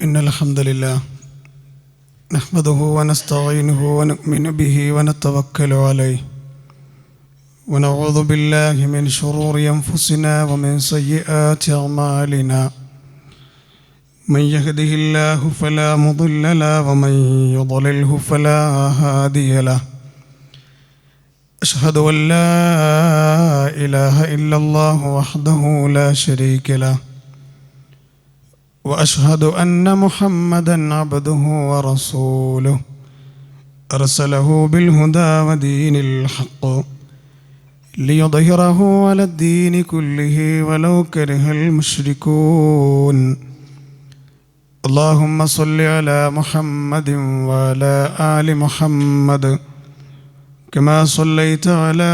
إن الحمد لله نحمده ونستعينه ونؤمن به ونتوكل عليه ونعوذ بالله من شرور أنفسنا ومن سيئات أعمالنا من يهده الله فلا مضل له ومن يضلله فلا هادي له أشهد أن لا إله إلا الله وحده لا شريك له وأشهد أن محمدًا عبده ورسوله أرسله بالهدى ودين الحق ليظهره على الدين كله ولو كره المشركون اللهم صل على محمد وعلى آل محمد كما صليت على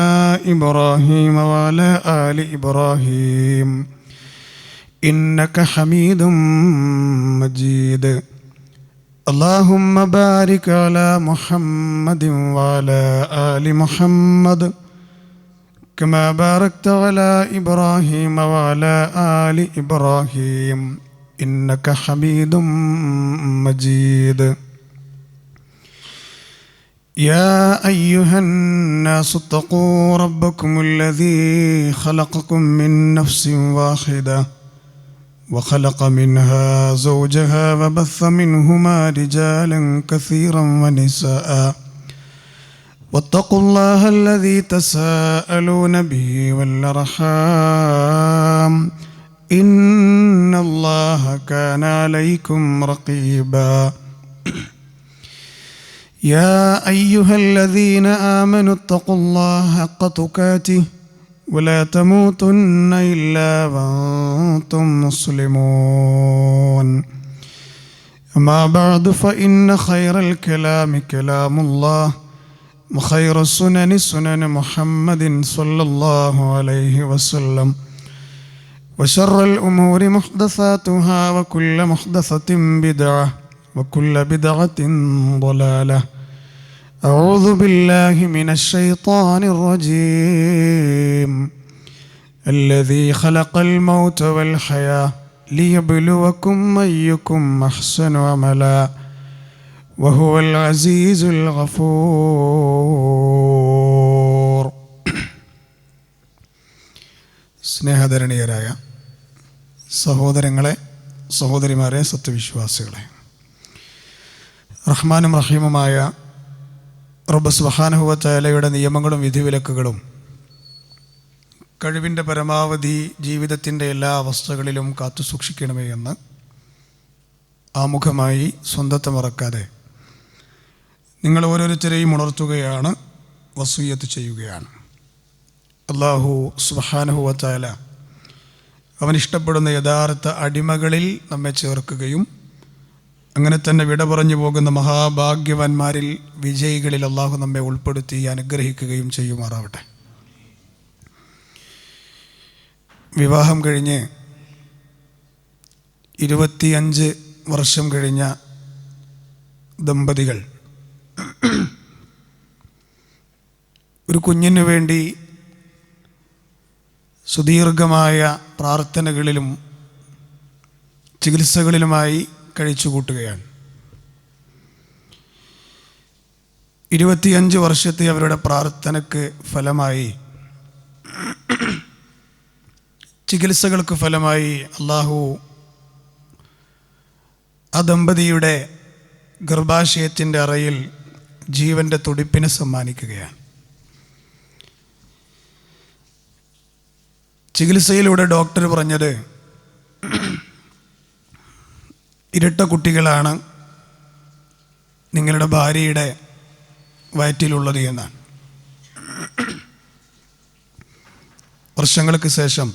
إبراهيم وعلى آل إبراهيم إنك حميد مجيد اللهم بارك على محمد وعلى آل محمد كما باركت على إبراهيم وعلى آل إبراهيم إنك حميد مجيد يا أيها الناس اتقوا ربكم الذي خلقكم من نفس واحدة وخلق منها زوجها وبث منهما رجالا كثيرا ونساء واتقوا الله الذي تساءلون به والأرحام إن الله كان عليكم رقيبا يا أيها الذين آمنوا اتقوا الله حق تقاته ولا تموتن إلا وأنتم مسلمون أما بعد فإن خير الكلام كلام الله وخير السنن سنن محمد صلى الله عليه وسلم وشر الأمور محدثاتها وكل محدثة بدعة وكل بدعة ضلالة أعوذ بالله من الشيطان الرجيم الذي خلق الموت والحياة ليبلوكم أيكم أحسن عملا وهو العزيز الغفور സ്നേഹധരണീയരായ സഹോദരങ്ങളെ സഹോദരിമാരെ സത്യവിശ്വാസികളെ റഹ്മാനും റഹീമുമായ റബ്ബ് സുബ്ഹാനഹു വ തആലയുടെ നിയമങ്ങളും വിധിവിലക്കുകളും കഴിവിൻ്റെ പരമാവധി ജീവിതത്തിൻ്റെ എല്ലാ അവസ്ഥകളിലും കാത്തു സൂക്ഷിക്കണമേ എന്ന് ആമുഖമായി സ്വന്തത്തെ മറക്കാതെ നിങ്ങൾ ഓരോരുത്തരെയും ഉണർത്തുകയാണ്, വസിയ്യത്ത് ചെയ്യുകയാണ്. അല്ലാഹു സുബ്ഹാനഹു വ തആല അവൻ ഇഷ്ടപ്പെടുന്ന യഥാർത്ഥ അടിമകളിൽ നമ്മെ ചേർക്കുകയും അങ്ങനെ തന്നെ വിട പറഞ്ഞു പോകുന്ന മഹാഭാഗ്യവാന്മാരിൽ വിജയികളിൽ അള്ളാഹു നമ്മെ ഉൾപ്പെടുത്തി അനുഗ്രഹിക്കുകയും ചെയ്യുമാറാവട്ടെ. വിവാഹം കഴിഞ്ഞ് 25 വർഷം കഴിഞ്ഞ ദമ്പതികൾ ഒരു കുഞ്ഞിനു വേണ്ടി സുദീർഘമായ പ്രാർത്ഥനകളിലും ചികിത്സകളിലുമായി കഴിച്ചുകൂട്ടുകയാണ്. 25 വർഷത്തെ അവരുടെ പ്രാർത്ഥനയ്ക്ക് ഫലമായി, ചികിത്സകൾക്ക് ഫലമായി അള്ളാഹു ആ ദമ്പതിയുടെ ഗർഭാശയത്തിൻ്റെ അറയിൽ ജീവൻ്റെ തുടിപ്പിനെ സമ്മാനിക്കുകയാണ്. ചികിത്സയിലൂടെ ഡോക്ടർ പറഞ്ഞത് ഇരട്ട കുട്ടികളാണ് നിങ്ങളുടെ ഭാര്യയുടെ വയറ്റിലുള്ളത് എന്നാണ്. വർഷങ്ങൾക്ക് ശേഷം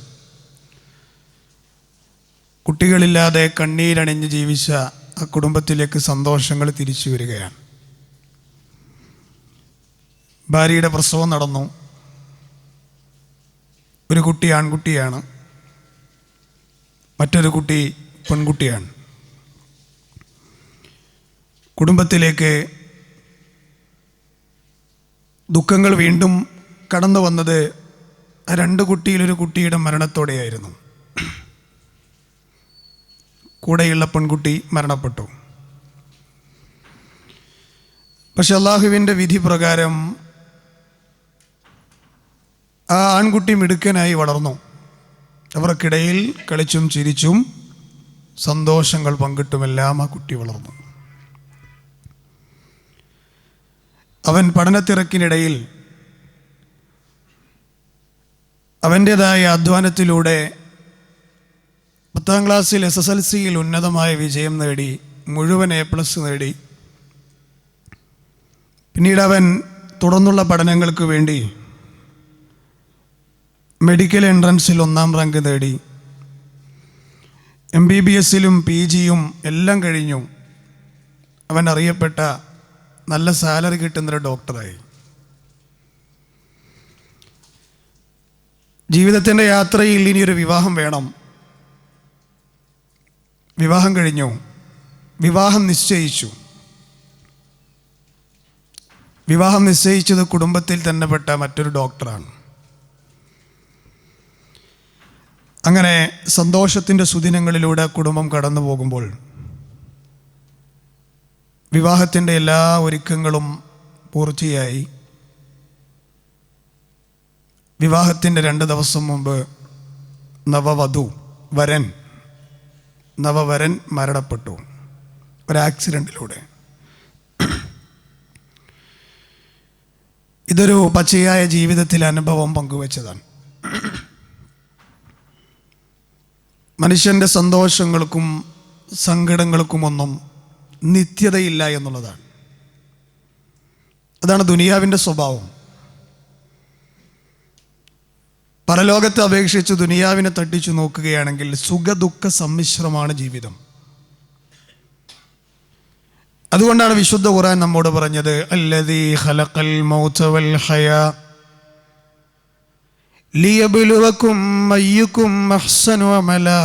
കുട്ടികളില്ലാതെ കണ്ണീരണിഞ്ഞ് ജീവിച്ച ആ കുടുംബത്തിലേക്ക് സന്തോഷങ്ങൾ തിരിച്ചു വരികയാണ്. ഭാര്യയുടെ പ്രസവം നടന്നു. ഒരു കുട്ടി ആൺകുട്ടിയാണ്, മറ്റൊരു കുട്ടി പെൺകുട്ടിയാണ്. കുടുംബത്തിലേക്ക് ദുഃഖങ്ങൾ വീണ്ടും കടന്നു വന്നത് ആ രണ്ട് കുട്ടിയിലൊരു കുട്ടിയുടെ മരണത്തോടെയായിരുന്നു. കൂടെയുള്ള പെൺകുട്ടി മരണപ്പെട്ടു. പക്ഷെ അള്ളാഹുവിൻ്റെ വിധി പ്രകാരം ആ ആൺകുട്ടി മിടുക്കനായി വളർന്നു. അവർക്കിടയിൽ കളിച്ചും ചിരിച്ചും സന്തോഷങ്ങൾ പങ്കിട്ടുമെല്ലാം ആ കുട്ടി വളർന്നു. അവൻ പഠനത്തിരക്കിനിടയിൽ അവൻ്റേതായ അധ്വാനത്തിലൂടെ 10ാം ക്ലാസ്സിൽ SSLCയിൽ ഉന്നതമായ വിജയം നേടി, മുഴുവൻ A+ നേടി. പിന്നീട് അവൻ തുടർന്നുള്ള പഠനങ്ങൾക്ക് വേണ്ടി മെഡിക്കൽ എൻട്രൻസിൽ 1ാം റാങ്ക് നേടി. MBBSലും PGയും എല്ലാം കഴിഞ്ഞു. അവൻ അറിയപ്പെട്ട നല്ല സാലറി കിട്ടുന്നൊരു ഡോക്ടറായി. ജീവിതത്തിൻ്റെ യാത്രയിൽ ഇനിയൊരു വിവാഹം വേണം. വിവാഹം കഴിഞ്ഞു. വിവാഹം നിശ്ചയിച്ചു. വിവാഹം നിശ്ചയിച്ചത് കുടുംബത്തിൽ തന്നെ പെട്ട മറ്റൊരു ഡോക്ടറാണ്. അങ്ങനെ സന്തോഷത്തിൻ്റെ സുദിനങ്ങളിലൂടെ കുടുംബം കടന്നു പോകുമ്പോൾ വിവാഹത്തിൻ്റെ എല്ലാ ഒരുക്കങ്ങളും പൂർത്തിയായി. വിവാഹത്തിൻ്റെ 2 ദിവസം മുമ്പ് നവവരൻ മരണപ്പെട്ടു ഒരു ആക്സിഡൻറ്റിലൂടെ. ഇതൊരു പച്ചയായ ജീവിതത്തിലെ അനുഭവം പങ്കുവച്ചതാണ്. മനുഷ്യൻ്റെ സന്തോഷങ്ങൾക്കും സങ്കടങ്ങൾക്കുമൊന്നും നിത്യതയില്ല എന്നുള്ളതാണ്. അതാണ് ദുനിയാവിൻ്റെ സ്വഭാവം. പരലോകത്തെ അപേക്ഷിച്ച് ദുനിയാവിനെ തട്ടിച്ചു നോക്കുകയാണെങ്കിൽ സുഖദുഃഖ സമ്മിശ്രമാണ് ജീവിതം. അതുകൊണ്ടാണ് വിശുദ്ധ ഖുർആൻ നമ്മോട് പറഞ്ഞത് അല്ലദീ ഖലഖൽ മൗത വൽ ഹയാ ലിയബ്ലുവകും അയ്യുകും അഹ്സനു അമലാ.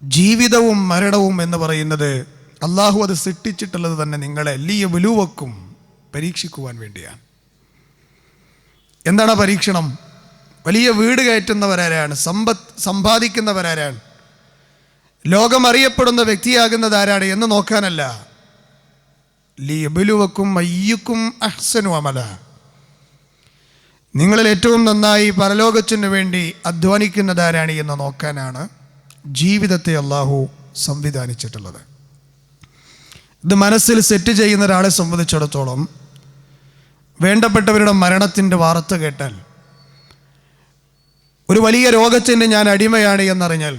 ജീവിതവും മരണവും എന്ന് പറയുന്നത് അള്ളാഹു അത് സൃഷ്ടിച്ചിട്ടുള്ളത് തന്നെ നിങ്ങളെ ലിയബ്ലുവകും പരീക്ഷിക്കുവാൻ വേണ്ടിയാണ്. എന്താണ് പരീക്ഷണം? വലിയ വീട് കയറ്റുന്നവരാരാണ്? സമ്പാദിക്കുന്നവരാരാണ്? ലോകം അറിയപ്പെടുന്ന വ്യക്തിയാകുന്നത് ആരാണ് എന്ന് നോക്കാനല്ല. ലിയബ്ലുവകും അയ്യുകും അഹ്സനു അമല. നിങ്ങളിൽ ഏറ്റവും നന്നായി പരലോകത്തിനു വേണ്ടി അധ്വാനിക്കുന്നത് ആരാണ് എന്ന് നോക്കാനാണ് ജീവിതത്തെ അള്ളാഹു സംവിധാനിച്ചിട്ടുള്ളത്. ഇത് മനസ്സിൽ സെറ്റ് ചെയ്യുന്ന ഒരാളെ സംബന്ധിച്ചിടത്തോളം വേണ്ടപ്പെട്ടവരുടെ മരണത്തിൻ്റെ വാർത്ത കേട്ടാൽ, ഒരു വലിയ രോഗത്തിന് ഞാൻ അടിമയാണ് എന്നറിഞ്ഞാൽ,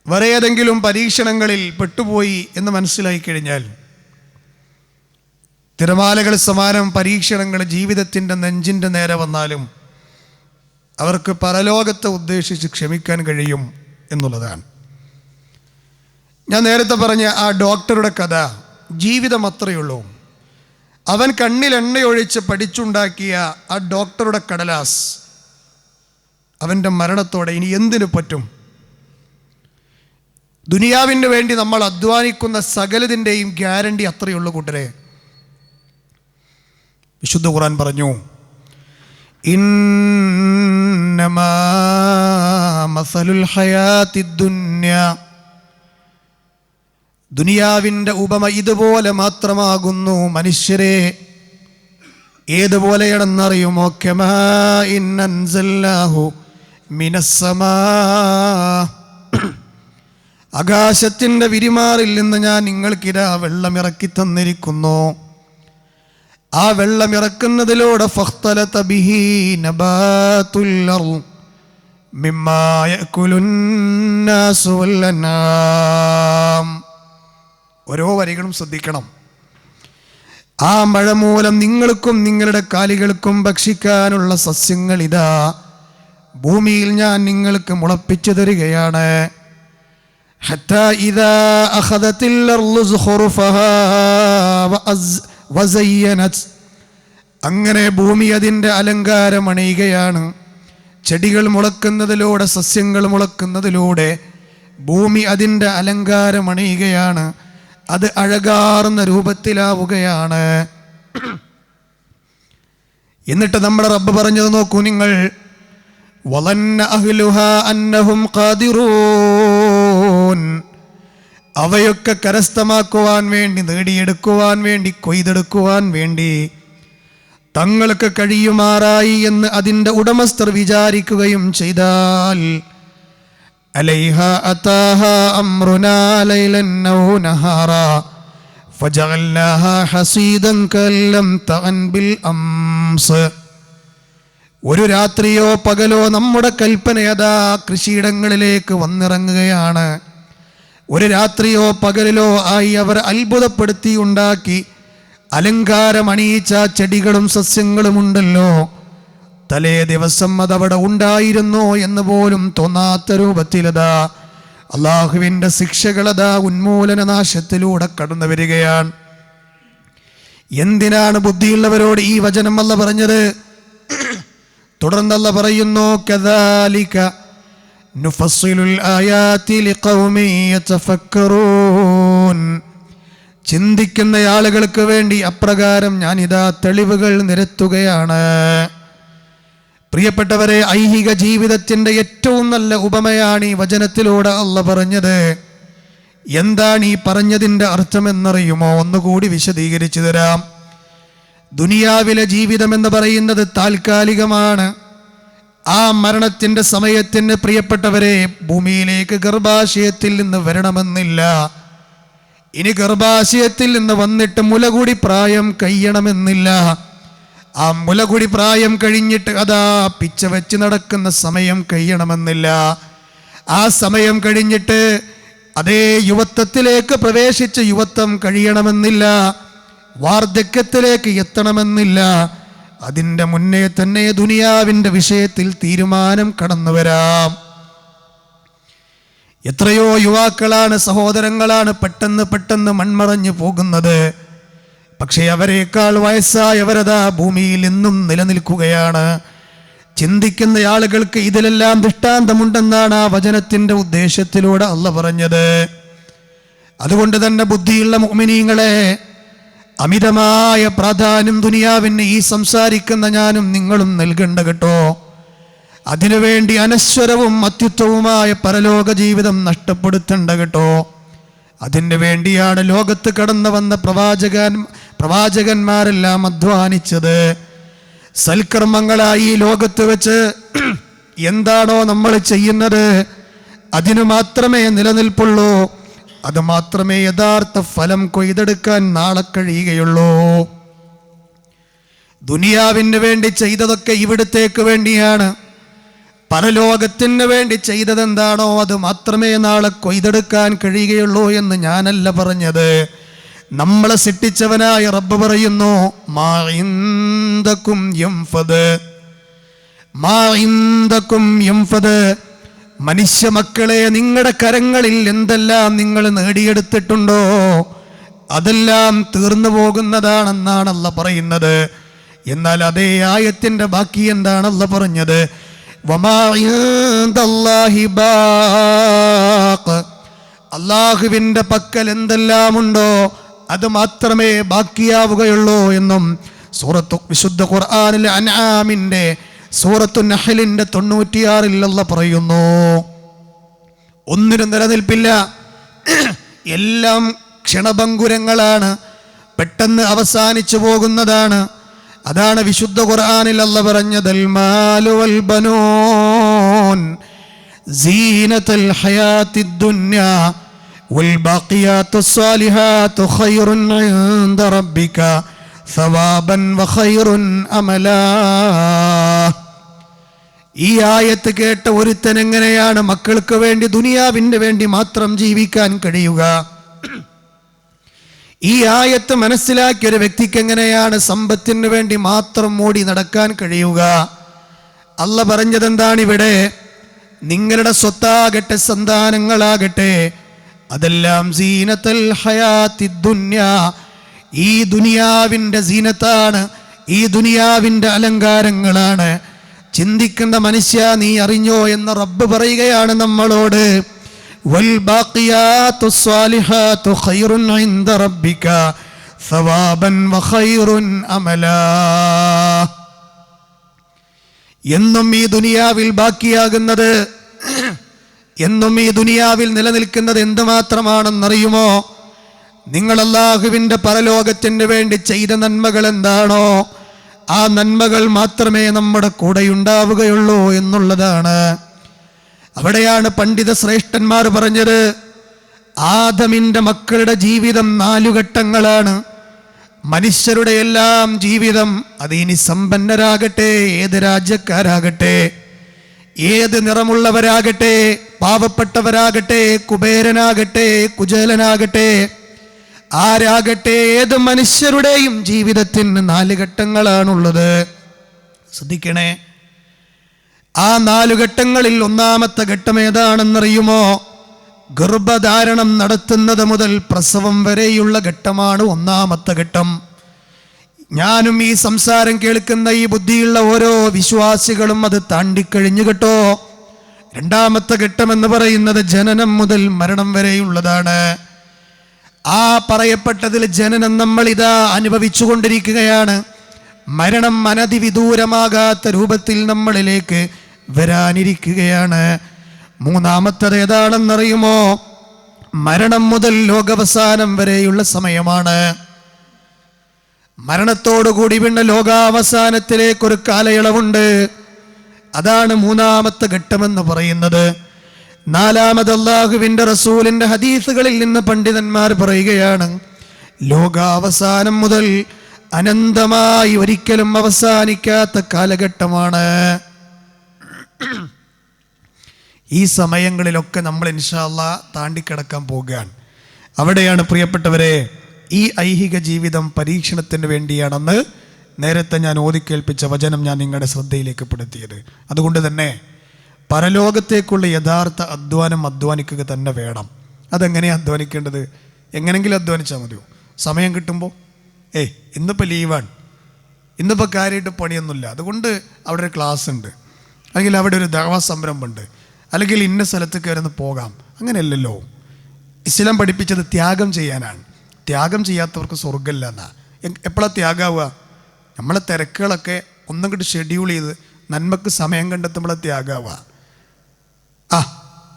വേറെ ഏതെങ്കിലും പരീക്ഷണങ്ങളിൽ പെട്ടുപോയി എന്ന് മനസ്സിലായി കഴിഞ്ഞാൽ, തിരമാലകൾ സമാനം പരീക്ഷണങ്ങൾ ജീവിതത്തിൻ്റെ നെഞ്ചിൻ്റെ നേരെ വന്നാലും അവർക്ക് പരലോകത്തെ ഉദ്ദേശിച്ച് ക്ഷമിക്കാൻ കഴിയും എന്നുള്ളതാണ്. ഞാൻ നേരത്തെ പറഞ്ഞ ആ ഡോക്ടറുടെ കഥ, ജീവിതം അത്രയേ ഉള്ളൂ. അവൻ കണ്ണിൽ എണ്ണയൊഴിച്ച് പഠിച്ചുണ്ടാക്കിയ ആ ഡോക്ടറുടെ കടലാസ് അവൻ്റെ മരണത്തോടെ ഇനി എന്തിനു പറ്റും? ദുനിയാവിന് വേണ്ടി നമ്മൾ അധ്വാനിക്കുന്ന സകലതിൻ്റെയും ഗ്യാരണ്ടി അത്രയുള്ളൂ കൂട്ടരെ. വിശുദ്ധ ഖുർആൻ പറഞ്ഞു ഇന്നമാ മസലുൽ ഹയാത്തിദ് ദുനിയ. ദുനിയാവിൻ്റെ ഉപമ ഇതുപോലെ മാത്രമാകുന്നു മനുഷ്യരെ. ഏതുപോലെയാണെന്നറിയുമോ? കമാ ഇന്നൻസൽനാഹു മിനസ്സമാ. ആകാശത്തിൻ്റെ വിരിമാറിൽ നിന്ന് ഞാൻ നിങ്ങൾക്കിതാ വെള്ളമിറക്കി തന്നിരിക്കുന്നു. ആ വെള്ളമിറക്കുന്നതിലൂടെ ഫഖ്തലത ബിഹി നബാതുൽ അർള് മിമ്മാ യഅകുലുന്നാസു വൽ അൻആം. ഓരോ വരികളും ശ്രദ്ധിക്കണം. ആ മഴ മൂലം നിങ്ങൾക്കും നിങ്ങളുടെ കാലികൾക്കും ഭക്ഷിക്കാനുള്ള സസ്യങ്ങൾ ഇതാ ഭൂമിയിൽ ഞാൻ നിങ്ങൾക്ക് മുളപ്പിച്ചു തരികയാണ്. ഹത്താ ഇദാ അഖദത്തിൽ അർളു സുഖറുഫഹാ വസയ്യനത്. അങ്ങനെ ഭൂമി അതിൻ്റെ അലങ്കാരം അണിയുകയാണ്. ചെടികൾ മുളക്കുന്നതിലൂടെ, സസ്യങ്ങൾ മുളക്കുന്നതിലൂടെ ഭൂമി അതിൻ്റെ അലങ്കാരം അണിയുകയാണ്. അത് അഴകാർന്ന രൂപത്തിലാവുകയാണ്. എന്നിട്ട് നമ്മുടെ റബ്ബ് പറഞ്ഞത് നോക്കൂ നിങ്ങൾ. വലന്ന അഹ്ലുഹാ അന്നഹും ഖാദിറൂൻ അവയൊക്കെ കരസ്ഥമാക്കുവാൻ വേണ്ടി, നേടിയെടുക്കുവാൻ വേണ്ടി, കൊയ്തെടുക്കുവാൻ വേണ്ടി തങ്ങൾക്ക് കഴിയുമാറായി എന്ന് അതിൻ്റെ ഉടമസ്ഥർ വിചാരിക്കുകയും ചെയ്താൽ അലൈഹ അതാഹ അംറുനാ ലൈലൻ ഔ നഹാറാ ഫജഅൽനാഹാ ഹസീദൻ കല്ലം തഅൻ ബിൽ അംസ്. ഒരു രാത്രിയോ പകലോ നമ്മുടെ കൽപ്പനയതാ കൃഷിയിടങ്ങളിലേക്ക് വന്നിറങ്ങുകയാണ്. ഒരു രാത്രിയോ പകലിലോ ആയി അവർ അത്ഭുതപ്പെടുത്തി ഉണ്ടാക്കി അലങ്കാരമണിയിച്ച ചെടികളും സസ്യങ്ങളും ഉണ്ടല്ലോ, തലേ ദിവസം അതവിടെ ഉണ്ടായിരുന്നോ എന്ന് പോലും തോന്നാത്ത രൂപത്തിലതാ അള്ളാഹുവിൻ്റെ ശിക്ഷകളതാ ഉന്മൂലന നാശത്തിലൂടെ കടന്നു വരികയാണ്. എന്തിനാണ് ബുദ്ധിയുള്ളവരോട് ഈ വചനം അല്ല പറഞ്ഞത്? തുടർന്നല്ല പറയുന്നു, കദാലിക നുഫസ്സിലുൽ ആയാതി ലിഖൗമി യതഫക്കറൂൻ. ചിന്തിക്കുന്ന ആളുകൾക്ക് വേണ്ടി അപ്രകാരം ഞാനിതാ തെളിവുകൾ നിരത്തുകയാണ്. പ്രിയപ്പെട്ടവരെ, ഐഹിക ജീവിതത്തിൻ്റെ ഏറ്റവും നല്ല ഉപമയാണ് ഈ വചനത്തിലൂടെ അള്ളാഹ് പറഞ്ഞത്. എന്താണ് ഈ പറഞ്ഞതിൻ്റെ അർത്ഥമെന്നറിയുമോ? ഒന്നുകൂടി വിശദീകരിച്ചു തരാം. ദുനിയാവിലെ ജീവിതം എന്ന് പറയുന്നത് താൽക്കാലികമാണ്. ആ മരണത്തിൻ്റെ സമയത്തിന് പ്രിയപ്പെട്ടവരെ ഭൂമിയിലേക്ക് ഗർഭാശയത്തിൽ നിന്ന് വരണമെന്നില്ല. ഇനി ഗർഭാശയത്തിൽ നിന്ന് വന്നിട്ട് മുലകൂടി പ്രായം കഴിയണമെന്നില്ല. ആ മുലകുടി പ്രായം കഴിഞ്ഞിട്ട് അതാ പിച്ച വെച്ച് നടക്കുന്ന സമയം കഴിയണമെന്നില്ല. ആ സമയം കഴിഞ്ഞിട്ട് അതേ യുവത്വത്തിലേക്ക് പ്രവേശിച്ച് യുവത്വം കഴിയണമെന്നില്ല. വാർദ്ധക്യത്തിലേക്ക് എത്തണമെന്നില്ല. അതിൻ്റെ മുന്നേ തന്നെ ദുനിയാവിൻ്റെ വിഷയത്തിൽ തീരുമാനം കടന്നു വരാം. എത്രയോ യുവാക്കളാണ്, സഹോദരങ്ങളാണ് പെട്ടെന്ന് മൺമറഞ്ഞു പോകുന്നത്. പക്ഷേ അവരെക്കാൾ വയസ്സായവരതാ ഭൂമിയിൽ ഇന്നും നിലനിൽക്കുകയാണ്. ചിന്തിക്കുന്ന ആളുകൾക്ക് ഇതിലെല്ലാം ദൃഷ്ടാന്തമുണ്ടെന്നാണ് ആ വചനത്തിൻ്റെ ഉദ്ദേശത്തിലൂടെ അള്ളാഹ് പറഞ്ഞത്. അതുകൊണ്ട് തന്നെ ബുദ്ധിയുള്ള മുഅ്മിനീങ്ങളെ, അമിതമായ പ്രാധാന്യം ദുനിയാവിന് ഈ സംസാരിക്കുന്ന ഞാനും നിങ്ങളും നൽകണ്ട കേട്ടോ. അതിനുവേണ്ടി അനശ്വരവും അത്യുത്തവുമായ പരലോക ജീവിതം നഷ്ടപ്പെടുത്തണ്ട കേട്ടോ. അതിന് വേണ്ടിയാണ് ലോകത്ത് കടന്നു വന്ന പ്രവാചകന്മാരെല്ലാം അധ്വാനിച്ചത്. സൽക്കർമ്മങ്ങളായി ലോകത്ത് വെച്ച് എന്താണോ നമ്മൾ ചെയ്യുന്നത് അതിനു മാത്രമേ നിലനിൽപ്പുള്ളൂ. അത് മാത്രമേ യഥാർത്ഥ ഫലം കൊയ്തെടുക്കാൻ നാളെ കഴിയുകയുള്ളൂ. ദുനിയാവിന് വേണ്ടി ചെയ്തതൊക്കെ ഇവിടത്തേക്ക് വേണ്ടിയാണ്. പരലോകത്തിന് വേണ്ടി ചെയ്തതെന്താണോ അത് മാത്രമേ നാളെ കൊയ്തെടുക്കാൻ കഴിയുകയുള്ളൂ എന്ന് ഞാനല്ല പറഞ്ഞത്. നമ്മളെ സൃഷ്ടിച്ചവനായ റബ്ബ് പറയുന്നു, മാ ഇൻദകും യൻഫദ്, മാ ഇൻദകും യൻഫദ്. മനുഷ്യ മക്കളെ, നിങ്ങളുടെ കരങ്ങളിൽ എന്തെല്ലാം നിങ്ങൾ നേടിയെടുത്തിട്ടുണ്ടോ അതെല്ലാം തീർന്നു പോകുന്നതാണെന്നാണ് അല്ലാഹ് പറയുന്നത്. എന്നാൽ അതേ ആയത്തിന്റെ ബാക്കി എന്താണ് അല്ലാഹ് പറഞ്ഞത്? വമാ ഇൻദല്ലാഹി ബാഖ്. അല്ലാഹുവിൻ്റെ പക്കൽ എന്തെല്ലാമുണ്ടോ അത് മാത്രമേ ബാക്കിയാവുകയുള്ളൂ എന്നും വിശുദ്ധ ഖുർആനിലെ അൻആമിൻ്റെ സൂറത്തു നഹ്ലിന്റെ 96 അല്ലാഹ് പറയുന്നു. ഒന്നിനും നിലനിൽപ്പില്ല, എല്ലാം ക്ഷണഭംഗുരങ്ങളാണ്, പെട്ടെന്ന് അവസാനിച്ചു പോകുന്നതാണ്. അതാണ് വിശുദ്ധ ഖുർആനിൽ അല്ലാഹ് പറഞ്ഞത്, അൽ മാലു വൽ ബനൂൻ സീനത്തുൽ ഹയാത്തിദ് ദുനിയാ വൽ ബാഖിയാത്തുസ് സാലിഹാത്തു ഖൈറുൻ ഇൻദ റബ്ബിക സവാബൻ വഖൈറുൻ അമലാ. ഈ ആയത്ത് കേട്ട ഒരുത്തൻ എങ്ങനെയാണ് മക്കൾക്ക് വേണ്ടി ദുനിയാവിന് വേണ്ടി മാത്രം ജീവിക്കാൻ കഴിയുക? ഈ ആയത്ത് മനസ്സിലാക്കിയ ഒരു വ്യക്തിക്ക് എങ്ങനെയാണ് സമ്പത്തിന് വേണ്ടി മാത്രം ഓടി നടക്കാൻ കഴിയുക? അല്ലാഹ് പറഞ്ഞത് എന്താണ് ഇവിടെ? നിങ്ങളുടെ സ്വത്താകട്ടെ സന്താനങ്ങളാകട്ടെ അതെല്ലാം സീനത്തുൽ ഹയാത്തിദ് ദുനിയാ, ഈ ദുനിയാവിൻ്റെ സീനത്താണ്, ഈ ദുനിയാവിൻ്റെ അലങ്കാരങ്ങളാണ്. ചിന്തിക്കുന്ന മനുഷ്യ, നീ അറിഞ്ഞോ എന്ന് റബ്ബ് പറയുകയാണ് നമ്മളോട്. വൽ ബാഖിയാത്തുസ് സാലിഹാത്തു ഖൈറുൻ ഇൻദ റബ്ബിക സവാബൻ വഖൈറുൻ അമലാ. എന്നും ഈ ദുനിയാവിൽ ബാക്കിയാകുന്നത് എന്നും ഈ ദുനിയാവിൽ നിലനിൽക്കുന്നത് എന്തുമാത്രമാണെന്നറിയുമോ? നിങ്ങൾ അല്ലാഹുവിൻ്റെ പരലോകത്തിന് വേണ്ടി ചെയ്ത നന്മകൾ എന്താണോ, ആ നന്മകൾ മാത്രമേ നമ്മുടെ കൂടെയുണ്ടാവുകയുള്ളൂ എന്നുള്ളതാണ്. അവിടെയാണ് പണ്ഡിത ശ്രേഷ്ഠന്മാർ പറഞ്ഞത്, ആദമിൻ്റെ മക്കളുടെ ജീവിതം 4 ഘട്ടങ്ങളാണ്. മനുഷ്യരുടെ എല്ലാം ജീവിതം, അതിനി സമ്പന്നരാകട്ടെ, ഏത് രാജ്യക്കാരാകട്ടെ, ഏത് നിറമുള്ളവരാകട്ടെ, പാവപ്പെട്ടവരാകട്ടെ, കുബേരനാകട്ടെ, കുചേലനാകട്ടെ, ആരാകട്ടെ, ഏത് മനുഷ്യരുടെയും ജീവിതത്തിന് 4 ഘട്ടങ്ങളാണുള്ളത്. ശ്രദ്ധിക്കണേ, ആ 4 ഘട്ടങ്ങളിൽ ഒന്നാമത്തെ ഘട്ടം ഏതാണെന്നറിയുമോ? ഗർഭധാരണം നടത്തുന്നത് മുതൽ പ്രസവം വരെയുള്ള ഘട്ടമാണ് ഒന്നാമത്തെ ഘട്ടം. ഞാനും ഈ സംസാരം കേൾക്കുന്ന ഈ ബുദ്ധിയുള്ള ഓരോ വിശ്വാസികളും അത് താണ്ടിക്കഴിഞ്ഞു കേട്ടോ. രണ്ടാമത്തെ ഘട്ടം എന്ന് പറയുന്നത് ജനനം മുതൽ മരണം വരെയുള്ളതാണ്. ആ പറയപ്പെട്ടതിൽ ജനനം നമ്മൾ ഇതാ അനുഭവിച്ചു കൊണ്ടിരിക്കുകയാണ്. മരണം അനതിവിദൂരമാകാത്ത രൂപത്തിൽ നമ്മളിലേക്ക് വരാനിരിക്കുകയാണ്. മൂന്നാമത്തത് ഏതാണെന്നറിയുമോ? മരണം മുതൽ ലോകാവസാനം വരെയുള്ള സമയമാണ്. മരണത്തോടുകൂടി പിന്നെ ലോകാവസാനത്തിലേക്കൊരു കാലയളവുണ്ട്. അതാണ് മൂന്നാമത്തെ ഘട്ടമെന്ന് പറയുന്നത്. നാലാമത് അല്ലാഹുവിൻ്റെ റസൂലിൻ്റെ ഹദീസുകളിൽ നിന്ന് പണ്ഡിതന്മാർ പറയുകയാണ്, ലോകാവസാനം മുതൽ അനന്തമായി ഒരിക്കലും അവസാനിക്കാത്ത കാലഘട്ടമാണ്. ഈ സമയങ്ങളിലൊക്കെ നമ്മൾ ഇൻഷാ അല്ലാഹ് താണ്ടിക്കിടക്കാൻ പോകുകയാണ്. അവിടെയാണ് പ്രിയപ്പെട്ടവരെ, ഈ ഐഹിക ജീവിതം പരീക്ഷണത്തിന് വേണ്ടിയാണെന്ന് നേരത്തെ ഞാൻ ഓതിക്കേൽപ്പിച്ച വചനം ഞാൻ നിങ്ങളുടെ ശ്രദ്ധയിലേക്ക് പെടുത്തിയത്. അതുകൊണ്ട് തന്നെ പരലോകത്തേക്കുള്ള യഥാർത്ഥ അധ്വാനിക്കുക തന്നെ വേണം. അതെങ്ങനെയാണ് അധ്വാനിക്കേണ്ടത്? എങ്ങനെങ്കിലും അധ്വാനിച്ചാൽ മതിയോ? സമയം കിട്ടുമ്പോൾ ഇന്നിപ്പോൾ ലീവാണ്, ഇന്നിപ്പോൾ കാര്യമായിട്ട് പണിയൊന്നുമില്ല, അതുകൊണ്ട് അവിടെ ഒരു ക്ലാസ് ഉണ്ട്, അല്ലെങ്കിൽ അവിടെ ഒരു ദഅവ സംരംഭമുണ്ട്, അല്ലെങ്കിൽ ഇന്ന സ്ഥലത്ത് കയറുന്ന് പോകാം. അങ്ങനെയല്ലല്ലോ. ഇസ്ലാം പഠിപ്പിച്ചത് ത്യാഗം ചെയ്യാനാണ്. ത്യാഗം ചെയ്യാത്തവർക്ക് സ്വർഗ്ഗമില്ല എന്നാ. എപ്പോഴാണ് ത്യാഗമാവുക? നമ്മളെ തിരക്കുകളൊക്കെ ഒന്നും കൂടി ഷെഡ്യൂൾ ചെയ്ത് നന്മക്ക് സമയം കണ്ടെത്തുമ്പോഴെ ത്യാഗമാവുക.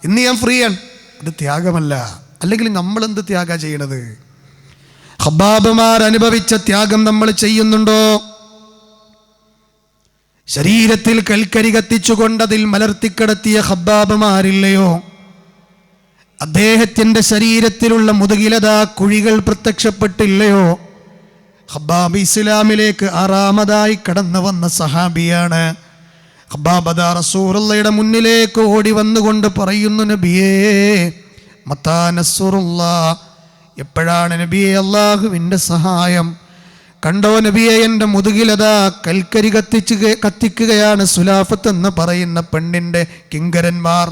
ഇന്ന് ഞാൻ ഫ്രീ ആണ്, അത് ത്യാഗമല്ല. അല്ലെങ്കിൽ നമ്മളെന്ത് ത്യാഗം ചെയ്യണത്? ഖബ്ബാബുമാർ അനുഭവിച്ച ത്യാഗം നമ്മൾ ചെയ്യുന്നുണ്ടോ? ശരീരത്തിൽ കൽക്കരി കത്തിച്ചുകൊണ്ടതിൽ മലർത്തിക്കിടത്തിയ ഖബ്ബാബുമാരില്ലയോ? അദ്ദേഹത്തിൻ്റെ ശരീരത്തിലുള്ള മുതുകിലതാ കുഴികൾ പ്രത്യക്ഷപ്പെട്ടില്ലയോ? ഖബ്ബാബ് ഇസ്ലാമിലേക്ക് 6ാമതായി കടന്നു വന്ന സഹാബിയാണ്. ഖബ്ബാബ് റസൂലുള്ളാഹിയുടെ മുന്നിലേക്ക് ഓടി വന്നുകൊണ്ട് പറയുന്നു, നബിയേ മത്താ നസ്റുല്ലാഹ്, എപ്പോഴാണ് നബിയെ അല്ലാഹുവിൻ്റെ സഹായം? കണ്ടോ നബിയെ, എൻ്റെ മുതുകിലതാ കൽക്കരി കത്തിക്കുകയാണ് സുലാഫത്ത് എന്ന് പറയുന്ന പെണ്ണിൻ്റെ കിങ്കരന്മാർ.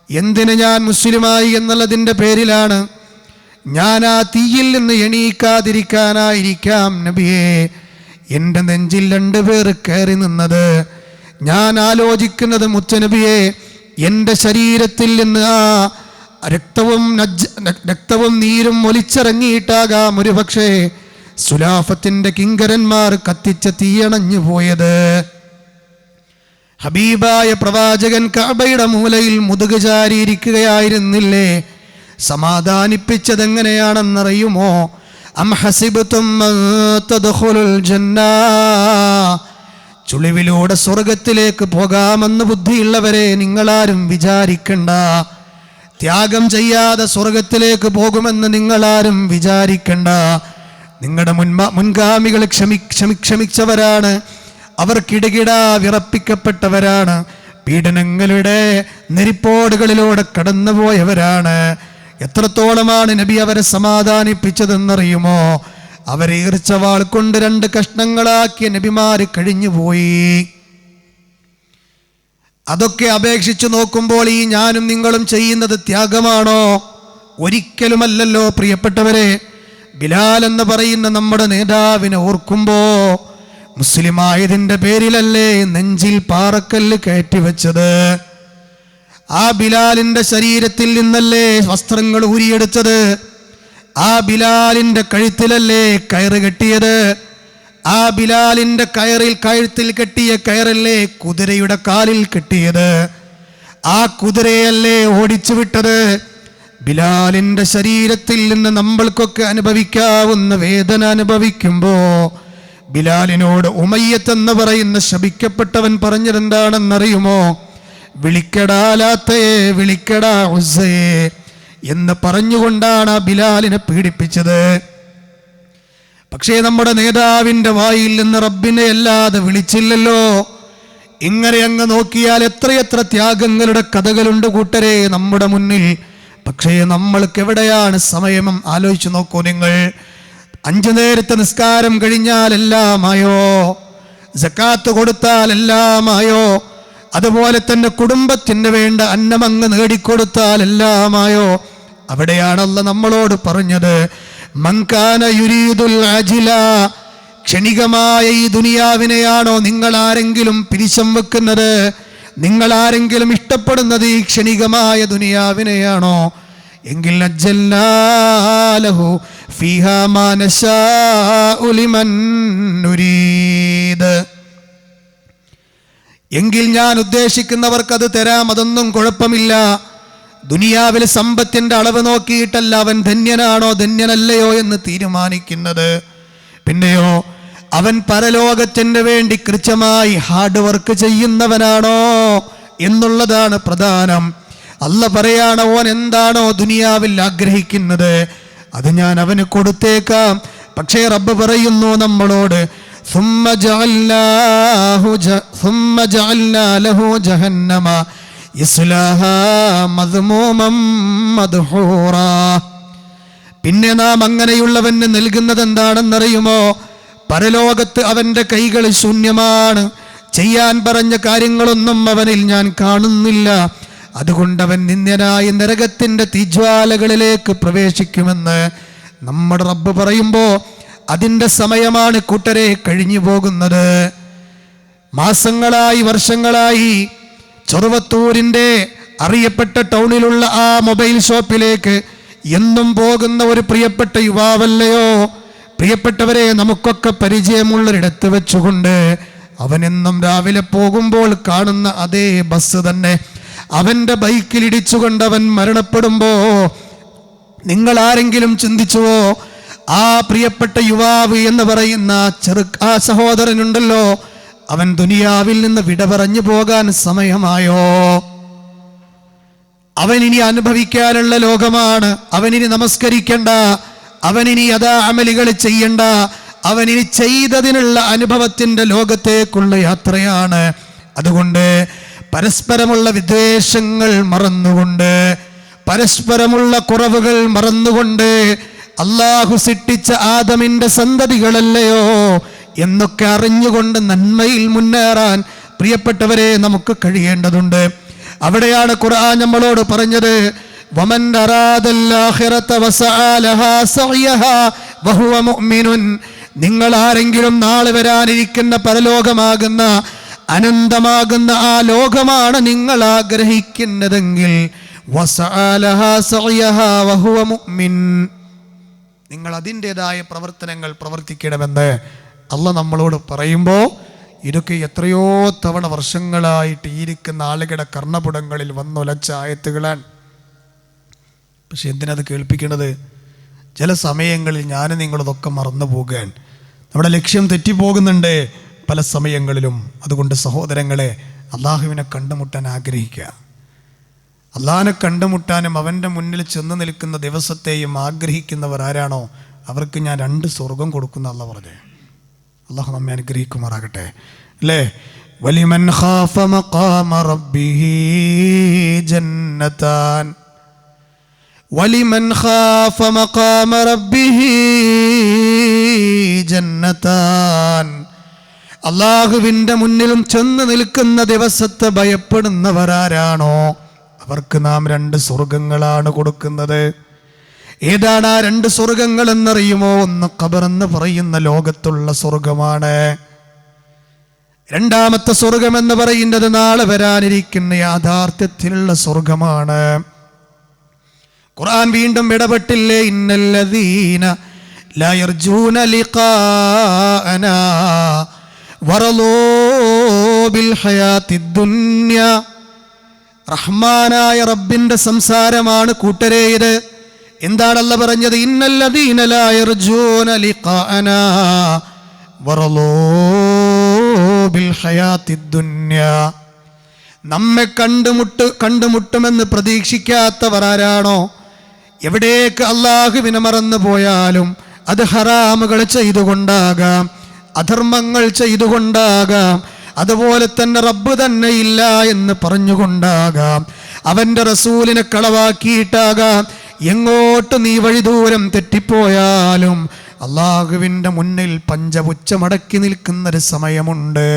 എന്തിന് ഞാൻ മുസ്ലിമായി എന്നുള്ളതിൻ്റെ പേരിലാണ്. ഞാൻ ആ തീയിൽ നിന്ന് എണീക്കാതിരിക്കാനായിരിക്കാം നബിയെ എൻ്റെ നെഞ്ചിൽ 2 പേർ കയറി നിന്നത്. ഞാൻ ആലോചിക്കുന്നത് മുത്തനബിയെ, എൻ്റെ ശരീരത്തിൽ നിന്ന് ആ രക്തവും നീരും ഒലിച്ചിറങ്ങിയിട്ടാകാം ഒരു പക്ഷേ സുലാഫത്തിൻ്റെ കിങ്കരന്മാർ കത്തിച്ച തീയണഞ്ഞു പോയത്. ഹബീബായ പ്രവാചകൻ കഅബയുടെ മൂലയിൽ മുതുക് ചാരിയിരിക്കുകയായിരുന്നില്ലേ? സമാധാനിപ്പിച്ചതെങ്ങനെയാണെന്നറിയുമോ? അം ഹസിബ്തും അൻ തദ്ഖുലുൽ ജന്ന, ചുളിവിലൂടെ സ്വർഗത്തിലേക്ക് പോകാമെന്ന് ബുദ്ധിയുള്ളവരെ നിങ്ങളാരും വിചാരിക്കണ്ട. ത്യാഗം ചെയ്യാതെ സ്വർഗത്തിലേക്ക് പോകുമെന്ന് നിങ്ങളാരും വിചാരിക്കണ്ട. നിങ്ങളുടെ മുൻഗാമികൾ ക്ഷമിച്ചവരാണ്. അവർ കിടകിടാ വിറപ്പിക്കപ്പെട്ടവരാണ്. പീഡനങ്ങളുടെ നെരിപ്പോടുകളിലൂടെ കടന്നുപോയവരാണ്. എത്രത്തോളമാണ് നബി അവരെ സമാധാനിപ്പിച്ചതെന്നറിയുമോ? അവരെ ഈർച്ചവാൾ കൊണ്ട് 2 കഷ്ണങ്ങളാക്കിയ നബിമാര് കഴിഞ്ഞുപോയി. അതൊക്കെ അപേക്ഷിച്ചു നോക്കുമ്പോൾ ഈ ഞാനും നിങ്ങളും ചെയ്യുന്നത് ത്യാഗമാണോ? ഒരിക്കലുമല്ലല്ലോ പ്രിയപ്പെട്ടവരെ. ബിലാൽ എന്ന് പറയുന്ന നമ്മുടെ നേതാവിനെ ഓർക്കുമ്പോ മുസ്ലിമായതിൻ്റെ പേരിലല്ലേ നെഞ്ചിൽ പാറക്കല്ല് കയറ്റിവെച്ചത്? ആ ബിലാലിൻ്റെ ശരീരത്തിൽ നിന്നല്ലേ വസ്ത്രങ്ങൾ ഊരിയെടുത്തത്? ആ ബിലാലിൻ്റെ കഴുത്തിലല്ലേ കയറ് കെട്ടിയത്? ആ ബിലാലിൻ്റെ കഴുത്തിൽ കെട്ടിയ കയറല്ലേ കുതിരയുടെ കാലിൽ കെട്ടിയത്? ആ കുതിരയല്ലേ ഓടിച്ചു വിട്ടത്? ബിലാലിന്റെ ശരീരത്തിൽ നിന്ന് നമ്മൾക്കൊക്കെ അനുഭവിക്കാവുന്ന വേദന അനുഭവിക്കുമ്പോ ബിലാലിനോട് ഉമയ്യത്ത് എന്ന് പറയുന്ന ശപിക്കപ്പെട്ടവൻ പറഞ്ഞതെന്താണെന്നറിയുമോ? വിളിക്കടാ ലാത്തയെ, വിളിക്കടാ ഉസ്സയെ എന്ന് പറഞ്ഞുകൊണ്ടാണ് ആ ബിലാലിനെ പീഡിപ്പിച്ചത്. പക്ഷേ നമ്മുടെ നേതാവിൻ്റെ വായിൽ നിന്ന് റബ്ബിനെ അല്ലാതെ വിളിച്ചില്ലല്ലോ. ഇങ്ങനെ അങ്ങ് നോക്കിയാൽ എത്രയെത്ര ത്യാഗങ്ങളുടെ കഥകളുണ്ട് കൂട്ടരെ നമ്മുടെ മുന്നിൽ. പക്ഷേ നമ്മൾക്ക് എവിടെയാണ് സമയം? ആലോചിച്ച് നോക്കൂ നിങ്ങൾ. 5 നേരത്തെ നിസ്കാരം കഴിഞ്ഞാൽ എല്ലാമായോ? സക്കാത്ത് കൊടുത്താൽ എല്ലാമായോ? അതുപോലെ തന്നെ കുടുംബത്തിന് വേണ്ട അന്നമങ്ങ് നേടിക്കൊടുത്താൽ എല്ലാമായോ? അവിടെയാണ് അല്ലാഹ് നമ്മളോട് പറഞ്ഞത്, മൻകാന യുരീദുൽ അജില, ക്ഷണികമായ ഈ ദുനിയാവിനെയാണോ നിങ്ങൾ ആരെങ്കിലും പിരിശം വെക്കുന്നത്? നിങ്ങൾ ആരെങ്കിലും ഇഷ്ടപ്പെടുന്നത് ഈ ക്ഷണികമായ ദുനിയാവിനെയാണോ? എങ്കിൽ അജ്ജൽനാലഹു ഫീഹാ മാ നശാഉ ലിമൻ നുരീദ്, എങ്കിൽ ഞാൻ ഉദ്ദേശിക്കുന്നവർക്കത് തരാം, അതൊന്നും കുഴപ്പമില്ല. ദുനിയാവിലെ സമ്പത്തിന്റെ അളവ് നോക്കിയിട്ടല്ല അവൻ ധന്യനാണോ ധന്യനല്ലയോ എന്ന് തീരുമാനിക്കുന്നത്. പിന്നെയോ അവൻ പരലോകത്തിന് വേണ്ടി കൃത്യമായി ഹാർഡ് വർക്ക് ചെയ്യുന്നവനാണോ എന്നുള്ളതാണ് പ്രധാനം. അല്ലാഹ് പറയാണ്, ഓൻ എന്താണോ ദുനിയാവിൽ ആഗ്രഹിക്കുന്നത് അത് ഞാൻ അവന് കൊടുത്തേക്കാം. പക്ഷേ റബ്ബ് പറയുന്നു നമ്മളോട്, ثم جعلنا له جهنم يصلاها مذموما مدحورا. പിന്നെ നാം അങ്ങനെയുള്ളവന് നൽകുന്നത് എന്താണെന്നറിയുമോ? പരലോകത്ത് അവന്റെ കൈകൾ ശൂന്യമാണ്. ചെയ്യാൻ പറഞ്ഞ കാര്യങ്ങളൊന്നും അവനിൽ ഞാൻ കാണുന്നില്ല. അതുകൊണ്ട് അവൻ നിന്ദ്യനായ നരകത്തിന്റെ തീജ്വാലകളിലേക്ക് പ്രവേശിക്കുമെന്ന് നമ്മുടെ റബ്ബ് പറയുമ്പോൾ അതിൻ്റെ സമയമാണ് കൂട്ടരെ കഴിഞ്ഞു പോകുന്നത്. മാസങ്ങളായി വർഷങ്ങളായി ചെറുവത്തൂരിൻ്റെ അറിയപ്പെട്ട ടൗണിലുള്ള ആ മൊബൈൽ ഷോപ്പിലേക്ക് എന്നും പോകുന്ന ഒരു പ്രിയപ്പെട്ട യുവാവല്ലയോ? പ്രിയപ്പെട്ടവരെ, നമുക്കൊക്കെ പരിചയമുള്ളൊരിടത്ത് വെച്ചുകൊണ്ട് അവനെന്നും രാവിലെ പോകുമ്പോൾ കാണുന്ന അതേ ബസ് തന്നെ അവൻ്റെ ബൈക്കിൽ ഇടിച്ചുകൊണ്ട് അവൻ മരണപ്പെടുമ്പോൾ നിങ്ങൾ ആരെങ്കിലും ചിന്തിച്ചുവോ? ആ പ്രിയപ്പെട്ട യുവാവ് എന്ന് പറയുന്ന ആ സഹോദരനുണ്ടല്ലോ, അവൻ ദുനിയാവിൽ നിന്ന് വിട പറഞ്ഞു പോകാൻ സമയമായോ? അവനിനി അനുഭവിക്കാനുള്ള ലോകമാണ്. അവനിനി നമസ്കരിക്കണ്ട, അവനിനി അമലുകൾ ചെയ്യണ്ട, അവനിനി ചെയ്തതിനുള്ള അനുഭവത്തിന്റെ ലോകത്തേക്കുള്ള യാത്രയാണ്. അതുകൊണ്ട് പരസ്പരമുള്ള വിദ്വേഷങ്ങൾ മറന്നുകൊണ്ട്, പരസ്പരമുള്ള കുറവുകൾ മറന്നുകൊണ്ട്, അള്ളാഹു സൃഷ്ടിച്ച ആദമിന്റെ സന്തതികളല്ലയോ എന്നൊക്കെ അറിഞ്ഞുകൊണ്ട് നന്മയിൽ മുന്നേറാൻ പ്രിയപ്പെട്ടവരെ നമുക്ക് കഴിയേണ്ടതുണ്ട്. അവിടെയാണ് ഖുർആൻ നമ്മളോട് പറഞ്ഞത്, വമൻ അറാദൽ ആഖിറത വസഅ ലഹാ സഅയഹാ വഹുവ മുഅ്മിനുൻ. നിങ്ങൾ ആരെങ്കിലും നാളെ വരാനിരിക്കുന്ന പരലോകമാകുന്ന അനന്തമാകുന്ന ആ ലോകമാണ് നിങ്ങൾ ആഗ്രഹിക്കുന്നതെങ്കിൽ വസഅ ലഹാ സഅയഹാ വഹുവ മുഅ്മിൻ, നിങ്ങൾ അതിൻ്റെതായ പ്രവർത്തനങ്ങൾ പ്രവർത്തിക്കണമെന്ന് അല്ലാഹ് നമ്മളോട് പറയുമ്പോൾ ഇതൊക്കെ എത്രയോ തവണ വർഷങ്ങളായിട്ട് ഇരിക്കുന്ന ആളുകളുടെ കർണപുടങ്ങളിൽ വന്നൊലച്ച ആയത്തുകളാണ്. പക്ഷെ എന്തിനത് കേൾപ്പിക്കണത്? ചില സമയങ്ങളിൽ ഞാനും നിങ്ങളതൊക്കെ മറന്നു പോകാൻ, നമ്മുടെ ലക്ഷ്യം തെറ്റിപ്പോകുന്നുണ്ട് പല സമയങ്ങളിലും. അതുകൊണ്ട് സഹോദരങ്ങളെ, അള്ളാഹുവിനെ കണ്ടുമുട്ടാൻ ആഗ്രഹിക്കുക. അള്ളാഹിനെ കണ്ടുമുട്ടാനും അവൻ്റെ മുന്നിൽ ചെന്ന് നിൽക്കുന്ന ദിവസത്തെയും ആഗ്രഹിക്കുന്നവർ ആരാണോ അവർക്ക് ഞാൻ 2 സ്വർഗം കൊടുക്കുന്ന അള്ളാഹ് പറഞ്ഞു. അള്ളാഹു നമ്മെ അനുഗ്രഹിക്കുമാറാകട്ടെ. അല്ലേ? വലിമൻ ഖാഫ മഖാമ റബ്ബിഹി ജന്നതാൻ, വലിമൻ ഖാഫ മഖാമ റബ്ബിഹി ജന്നതാൻ. അള്ളാഹുവിൻ്റെ മുന്നിലും ചെന്ന് നിൽക്കുന്ന ദിവസത്തെ ഭയപ്പെടുന്നവരാരാണോ അവർക്ക് നാം 2 സ്വർഗങ്ങളാണ് കൊടുക്കുന്നത്. ഏതാണ് ആ 2 സ്വർഗങ്ങൾ എന്നറിയുമോ? ഒന്ന് ഖബർ എന്ന് പറയുന്ന ലോകത്തുള്ള സ്വർഗമാണ്. രണ്ടാമത്തെ സ്വർഗം എന്ന് പറയുന്നത് നാളെ വരാനിരിക്കുന്ന യാഥാർത്ഥ്യത്തിലുള്ള സ്വർഗമാണ്. ഖുർആൻ വീണ്ടും ഇടപെട്ടില്ലേ, ഇന്നല്ലദീന ലാ യർജൂന ലിഖാഅനാ വറളൂ ബിൽ ഹയാത്തിദ് ദുനിയ. റഹ്മാനായ റബ്ബിന്റെ സംസാരമാണ് കൂട്ടരേ ഇത്. എന്താണ് അല്ലാഹ് പറഞ്ഞത്? ഇന്നല്ലദീന ലാ യർജൂന ലിഖാഅനാ വറളൂ ബിൽ ഹയാത്തിദ് ദുനിയാ. നമ്മെ കണ്ടുമുട്ടുമെന്ന് പ്രതീക്ഷിക്കാത്തവർ ആരാണോ, എവിടേക്ക് അള്ളാഹുവിനെ മറന്നു പോയാലും അത് ഹറാമുകൾ ചെയ്തുകൊണ്ടാകാം, അധർമ്മങ്ങൾ ചെയ്തുകൊണ്ടാകാം, അതുപോലെ തന്നെ റബ്ബ് തന്നെ ഇല്ല എന്ന് പറഞ്ഞുകൊണ്ടാകാം, അവൻ്റെ റസൂലിനെ കളവാക്കിയിട്ടാകാം, എങ്ങോട്ട് നീ വഴി ദൂരം തെറ്റിപ്പോയാലും അള്ളാഹുവിൻ്റെ മുന്നിൽ പഞ്ചപുച്ഛമടക്കി നിൽക്കുന്നൊരു സമയമുണ്ട്.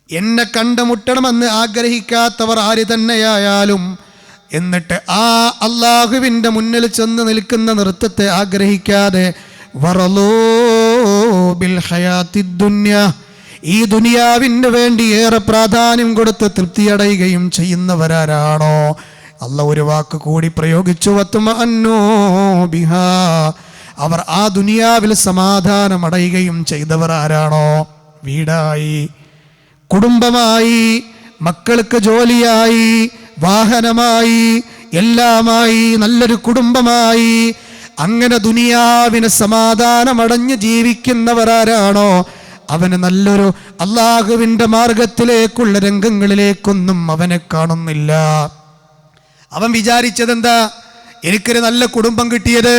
എന്നെ കണ്ടുമുട്ടണമെന്ന് ആഗ്രഹിക്കാത്തവർ ആര് തന്നെയായാലും എന്നിട്ട് ആ അള്ളാഹുവിൻ്റെ മുന്നിൽ ചെന്ന് നിൽക്കുന്ന നൃത്തത്തെ ആഗ്രഹിക്കാതെ വറളൂ ബിൽ ഹയാത്തിദ് ദുനിയാ, ഈ ദുനിയാവിന് വേണ്ടി ഏറെ പ്രാധാന്യം കൊടുത്ത് തൃപ്തിയടയുകയും ചെയ്യുന്നവരാരാണോ, അല്ലാഹ് ഒരു വാക്ക് കൂടി പ്രയോഗിച്ചു, വത്മഅന്നൂ ബിഹാ, അവർ ആ ദുനിയാവിൽ സമാധാനം അടയുകയും ചെയ്തവർ ആരാണോ, വീടായി, കുടുംബമായി, മക്കൾക്ക് ജോലിയായി, വാഹനമായി, എല്ലാമായി, നല്ലൊരു കുടുംബമായി, അങ്ങനെ ദുനിയാവിന് സമാധാനമടഞ്ഞ് ജീവിക്കുന്നവരാരാണോ അവന് നല്ലൊരു അള്ളാഹുവിൻ്റെ മാർഗത്തിലേക്കുള്ള രംഗങ്ങളിലേക്കൊന്നും അവനെ കാണുന്നില്ല. അവൻ വിചാരിച്ചതെന്താ? എനിക്കൊരു നല്ല കുടുംബം കിട്ടിയത്,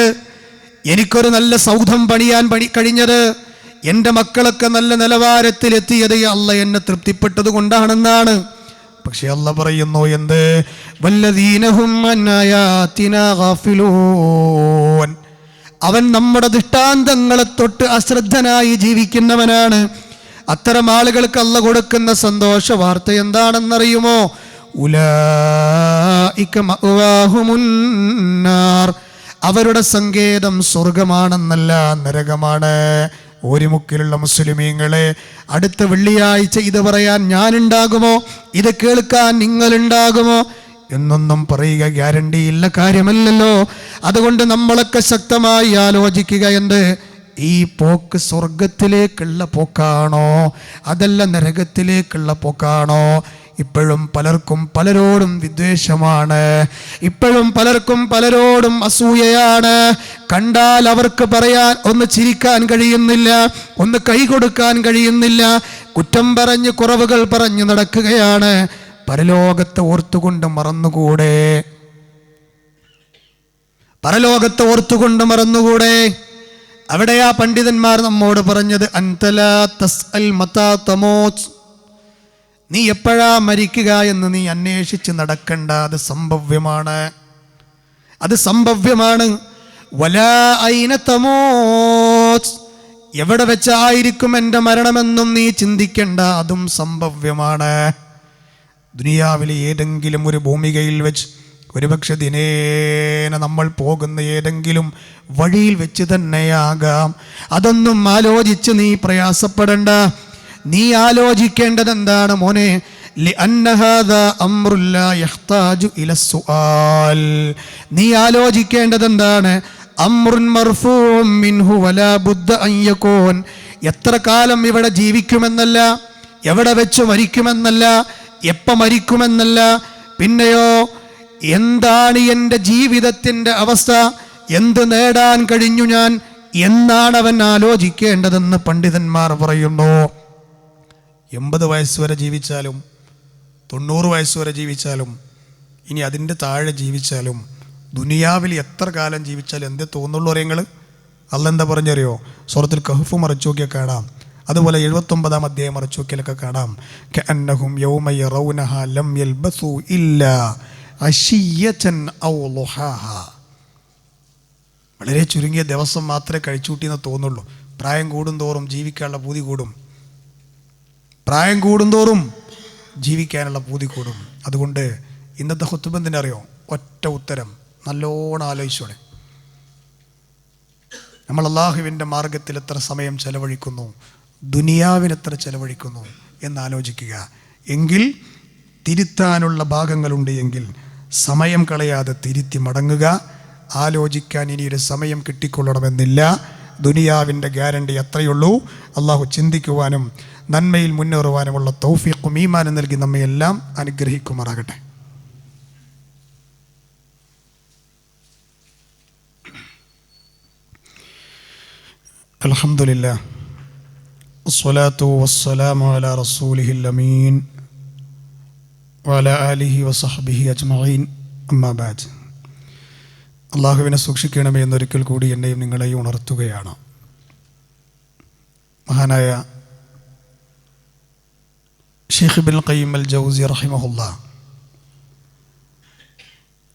എനിക്കൊരു നല്ല സൗധം പണിയാൻ കഴിഞ്ഞത്, എൻ്റെ മക്കളൊക്കെ നല്ല നിലവാരത്തിലെത്തിയത് അല്ലാഹ് എന്നെ തൃപ്തിപ്പെട്ടത് കൊണ്ടാണെന്നാണ്. പക്ഷെ അല്ലാഹ് പറയുന്നു എന്ത്? വല്ലദീനഹും അൻ ആയാതിനാ ഗാഫിലൂൻ, അവൻ നമ്മുടെ ദൃഷ്ടാന്തങ്ങളെ തൊട്ട് അശ്രദ്ധനായി ജീവിക്കുന്നവനാണ്. അത്തരം ആളുകൾക്ക് അല്ലാഹ് കൊടുക്കുന്ന സന്തോഷ വാർത്ത എന്താണെന്നറിയുമോ? ഉലൈക മഅവാഹുമുന്നാർ, അവരുടെ സങ്കേതം സ്വർഗമാണെന്നല്ല നരകമാണ്. ഓരിമുക്കിലുള്ള മുസ്ലിമീങ്ങളെ, അടുത്ത വെള്ളിയാഴ്ച ഇത് പറയാൻ ഞാനുണ്ടാകുമോ, ഇത് കേൾക്കാൻ നിങ്ങളുണ്ടാകുമോ എന്നൊന്നും പറയുക ഗ്യാരണ്ടിയില്ല കാര്യമല്ലല്ലോ. അതുകൊണ്ട് നമ്മളൊക്കെ ശക്തമായി ആലോചിക്കുക. എന്ത്? ഈ പോക്ക് സ്വർഗത്തിലേക്കുള്ള പോക്കാണോ അതല്ല നരകത്തിലേക്കുള്ള പോക്കാണോ? ഇപ്പോഴും പലർക്കും പലരോടും വിദ്വേഷമാണ്, ഇപ്പോഴും പലർക്കും പലരോടും അസൂയയാണ്. കണ്ടാൽ അവർക്ക് പറയാൻ ഒന്ന് ചിരിക്കാൻ കഴിയുന്നില്ല, ഒന്ന് കൈ കൊടുക്കാൻ കഴിയുന്നില്ല, കുറ്റം പറഞ്ഞ് കുറവുകൾ പറഞ്ഞ് നടക്കുകയാണ്. പരലോകത്തെ ഓർത്തുകൊണ്ട് മറന്നുകൂടെ? പരലോകത്തെ ഓർത്തുകൊണ്ട് മറന്നുകൂടെ? അവിടെയാ പണ്ഡിതന്മാർ നമ്മോട് പറഞ്ഞത്, അൻതലാ തസ്അൽ മതാ തമൂത്, നീ എപ്പോഴാ മരിക്കുക എന്ന് നീ അന്വേഷിച്ച് നടക്കണ്ട, അത് സംഭവ്യമാണ്, അത് സംഭവ്യമാണ്. വലാ ഐന തമൂത്, എവിടെ വെച്ചായിരിക്കും എൻ്റെ മരണമെന്നും നീ ചിന്തിക്കണ്ട, അതും സംഭവ്യമാണ്. ദുനിയാവിലെ ഏതെങ്കിലും ഒരു ഭൂമികയിൽ വെച്ച്, ഒരുപക്ഷെ ദിനേന നമ്മൾ പോകുന്ന ഏതെങ്കിലും വഴിയിൽ വെച്ച് തന്നെയാകാം. അതൊന്നും ആലോചിച്ച് നീ പ്രയാസപ്പെടണ്ട. നീ ആലോചിക്കേണ്ടത് എന്താണ് മോനെ? ലിഅന്ന ഹാദാ അംറുൻ ലാ യഹ്താജു ഇല സുആൽ, നീ ആലോചിക്കേണ്ടത് എന്താണ്? അംറുൻ മർഫൂഉൻ മിൻഹു വലാ ബുദ്ദ അൻ യകൂൻ, എത്ര കാലം ഇവിടെ ജീവിക്കുമെന്നല്ല, എവിടെ വെച്ച് മരിക്കുമെന്നല്ല, എപ്പോൾ മരിക്കുമെന്നല്ല, പിന്നെയോ എന്താണ് എൻ്റെ ജീവിതത്തിൻ്റെ അവസ്ഥ, എന്ത് നേടാൻ കഴിഞ്ഞു ഞാൻ എന്നാണ് അവൻ ആലോചിക്കേണ്ടതെന്ന് പണ്ഡിതന്മാർ പറയുന്നു. 80 വയസ്സ് വരെ ജീവിച്ചാലും 90 വയസ്സ് വരെ ജീവിച്ചാലും ഇനി അതിൻ്റെ താഴെ ജീവിച്ചാലും ദുനിയാവിൽ എത്ര കാലം ജീവിച്ചാലും എന്തേ തോന്നുള്ളൂ അറിയങ്ങൾ? അല്ലാഹ് എന്താ പറഞ്ഞറിയോ? സൂറത്തുൽ കഹ്ഫ് മറിച്ചു നോക്കിയാൽ കാണാം, അതുപോലെ 79-ാം അധ്യായം മറിച്ചു നോക്കിയാലൊക്കെ കാണാം. കഅന്നഹും യൗമ യറൗനഹാ ലം യൽബസു ഇല്ലാ അശിയ്യതൻ ഔ ളുഹാഹാ, വളരെ ചുരുങ്ങിയ ദിവസം മാത്രമേ കഴിച്ചുകൂട്ടിയെന്ന് തോന്നുള്ളൂ. പ്രായം കൂടുന്തോറും ജീവിക്കാനുള്ള പൂതി കൂടും, പ്രായം കൂടുന്തോറും ജീവിക്കാനുള്ള പൂതി കൂടും. അതുകൊണ്ട് ഇന്നത്തെ ഖുത്ബ എന്തിനറിയോ? ഒറ്റ ഉത്തരം, നല്ലോണം ആലോചിച്ചോടെ. നമ്മൾ അള്ളാഹുവിൻ്റെ മാർഗത്തിൽ എത്ര സമയം ചെലവഴിക്കുന്നു, ദുനിയാവിന് എത്ര ചെലവഴിക്കുന്നു എന്നാലോചിക്കുക. എങ്കിൽ തിരുത്താനുള്ള ഭാഗങ്ങളുണ്ട് എങ്കിൽ സമയം കളയാതെ തിരുത്തി മടങ്ങുക. ആലോചിക്കാൻ ഇനിയൊരു സമയം കിട്ടിക്കൊള്ളണമെന്നില്ല. ദുനിയാവിൻ്റെ ഗ്യാരണ്ടി അത്രയുള്ളൂ. അള്ളാഹു ചിന്തിക്കുവാനും നന്മയിൽ മുന്നേറുവാനുമുള്ള തൗഫീഖും ഈമാനും നൽകി നമ്മെ എല്ലാം അനുഗ്രഹിക്കുമാറാകട്ടെ. അൽഹംദുലില്ലാഹ് വസ്സലാത്തു വസ്സലാമു അലാ റസൂലിഹിൽ അമീൻ വഅലാ ആലിഹി വസഹ്ബിഹി അജ്മഈൻ. അമ്മാ ബഅദ്. അല്ലാഹുവിനെ സൂക്ഷിക്കണമേ എന്നൊരിക്കൽ കൂടി എന്നെയും നിങ്ങളെയും ഉണർത്തുകയാണ്. മഹാനായ ഷെയ്ഖ് ഇബ്നുൽ ഖയ്യിം അൽ ജൗസി റഹിമഹുല്ലാ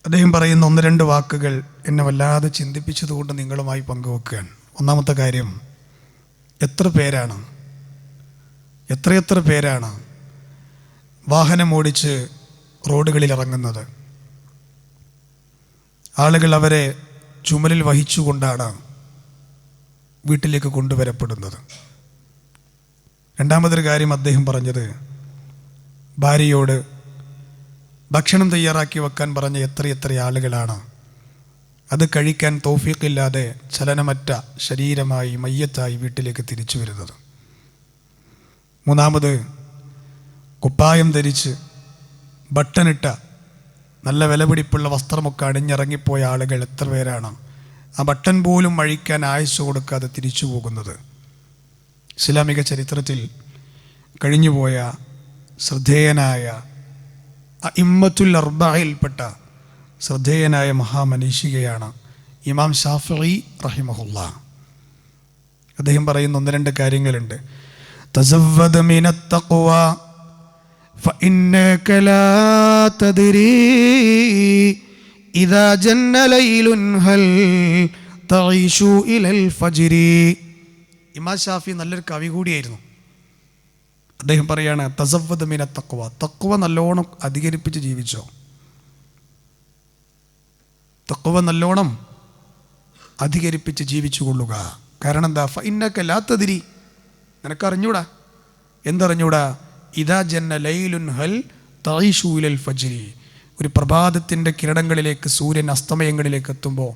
അദ്ദേഹം പറയുന്ന ഒന്ന് രണ്ട് വാക്കുകൾ എന്നെ വല്ലാതെ ചിന്തിപ്പിച്ചതുകൊണ്ട് നിങ്ങളുമായി പങ്കുവെക്കുകയാണ്. ഒന്നാമത്തെ കാര്യം, എത്ര പേരാണ് വാഹനം ഓടിച്ച് റോഡുകളിൽ ഇറങ്ങുന്നത്. ആളുകൾ അവരെ ചുമലിൽ വഹിച്ചുകൊണ്ടാണ് വീട്ടിലേക്ക് കൊണ്ടുവരപ്പെടുന്നത്. രണ്ടാമതൊരു കാര്യം അദ്ദേഹം പറഞ്ഞത്, ഭാര്യയോട് ഭക്ഷണം തയ്യാറാക്കി വെക്കാൻ പറഞ്ഞ എത്ര ആളുകളാണ് അത് കഴിക്കാൻ തൗഫീഖില്ലാതെ ചലനമറ്റ ശരീരമായി മയ്യത്തായി വീട്ടിലേക്ക് തിരിച്ചു വരുന്നത്. മൂന്നാമത്, കുപ്പായം ധരിച്ച് ബട്ടണിട്ട നല്ല വിലപിടിപ്പുള്ള വസ്ത്രമൊക്കെ അണിഞ്ഞിറങ്ങിപ്പോയ ആളുകൾ എത്ര പേരാണ് ആ ബട്ടൺ പോലും അഴിക്കാൻ ആയുസ് കൊടുക്കാതെ തിരിച്ചു പോകുന്നത്. ഇസ്ലാമിക ചരിത്രത്തിൽ കഴിഞ്ഞുപോയ ശ്രദ്ധേയനായ അഇമ്മത്തുൽ അർബഅയിൽപ്പെട്ട ശ്രദ്ധേയനായ മഹാമനീഷികയാണ് ഇമാം ഷാഫിഈ റഹിമഹുല്ലാ. അദ്ദേഹം പറയുന്ന ഒന്ന് രണ്ട് കാര്യങ്ങളുണ്ട്. തസവ്വദ മിനത് തഖ്വാ ഫഇന്നക ലാ തദ്രീ ഇദാ ജന്ന ലൈലുൻ ഹൽ തഈശു ഇലൽ ഫജ്രി. ഇമാം ഷാഫി നല്ലൊരു കവി കൂടിയായിരുന്നു. അദ്ദേഹം പറയാണ്, തസവ്വദ മിനത് തഖ്വാ, തഖ്വ നല്ലോണം അധികരിപ്പിച്ച് ജീവിച്ചോ. തഖ്വ നല്ലോണം അധികരിപ്പിച്ച് ജീവിച്ചു കൊള്ളുക. കാരണം എന്താ? ഫഇന്നക ലാ തദ്രി, നിനക്കറിഞ്ഞൂടാ. എന്തറിഞ്ഞൂടാ? ഇദാ ജന്ന ലൈലുൻ ഹൽ തഈശു ഇലൽ ഫജ്രി, ഒരു പ്രഭാതത്തിൻ്റെ കിരണങ്ങളിലേക്ക്, സൂര്യൻ അസ്തമയങ്ങളിലേക്ക് എത്തുമ്പോൾ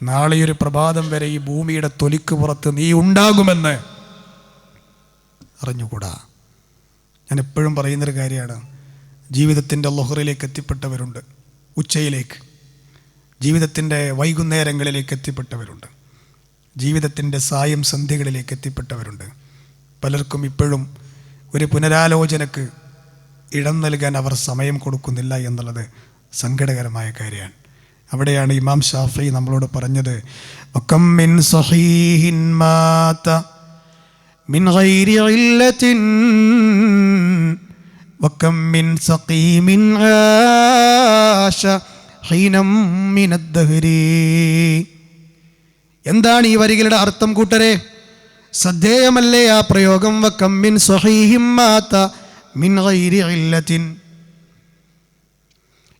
നാളെയൊരു പ്രഭാതം വരെ ഈ ഭൂമിയുടെ തൊലിക്ക് പുറത്ത് നീ ഉണ്ടാകുമെന്ന് അറിഞ്ഞുകൂടാ. ഞാൻ എപ്പോഴും പറയുന്നൊരു കാര്യമാണ്, ജീവിതത്തിൻ്റെ ലൊഹറിലേക്ക് എത്തിപ്പെട്ടവരുണ്ട്, ഉച്ചയിലേക്ക്, ജീവിതത്തിൻ്റെ വൈകുന്നേരങ്ങളിലേക്ക് എത്തിപ്പെട്ടവരുണ്ട്, ജീവിതത്തിൻ്റെ സായം സന്ധ്യകളിലേക്ക് എത്തിപ്പെട്ടവരുണ്ട്. പലർക്കും ഇപ്പോഴും ഒരു പുനരാലോചനക്ക് ഇടം നൽകാൻ അവർ സമയം കൊടുക്കുന്നില്ല എന്നുള്ളത് സങ്കടകരമായ കാര്യമാണ്. അവിടെയാണ് ഇമാം ഷാഫിഈ നമ്മളോട് പറഞ്ഞത്, വകം മിൻ സഹീഹിൻ മാത മിൻ ഗൈരി ഇല്ലത്തിൻ വകം മിൻ സഖീമിൻ ആശ ഹീനം മിനദ് ദഹ്രി. എന്താണ് ഈ വരികളുടെ അർത്ഥം കൂട്ടരെ? ശ്രദ്ധേയമല്ലേ ആ പ്രയോഗം? വകം മിൻ സഹീഹിൻ മാത മിൻ ഗൈരി ഇല്ലത്തിൻ.